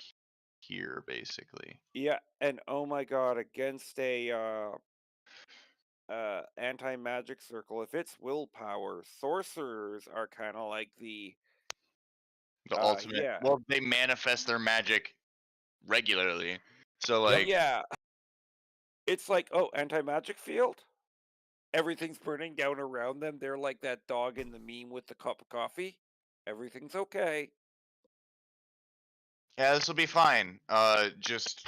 here, basically. Yeah, and oh my god, against a anti-magic circle, if it's willpower, sorcerers are kind of like the Ultimate. yeah. Well, they manifest their magic regularly. So like Yeah. It's like, oh, anti-magic field? Everything's burning down around them. They're like that dog in the meme with the cup of coffee. Everything's okay. yeah, this will be fine. Just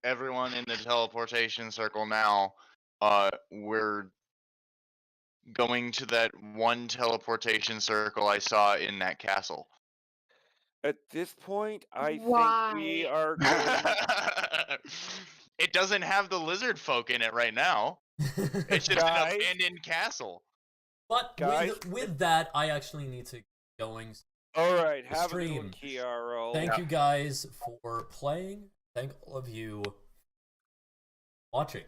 everyone in the teleportation circle now. We're going to that one teleportation circle I saw in that castle. At this point, I think we Why? are going. It doesn't have the lizard folk in it right now. It's just Guys. an abandoned castle. But Guys. with that, I actually need to get going. All right, have a good Stream. one, Kiaro. Thank you guys for playing. Thank all of you watching.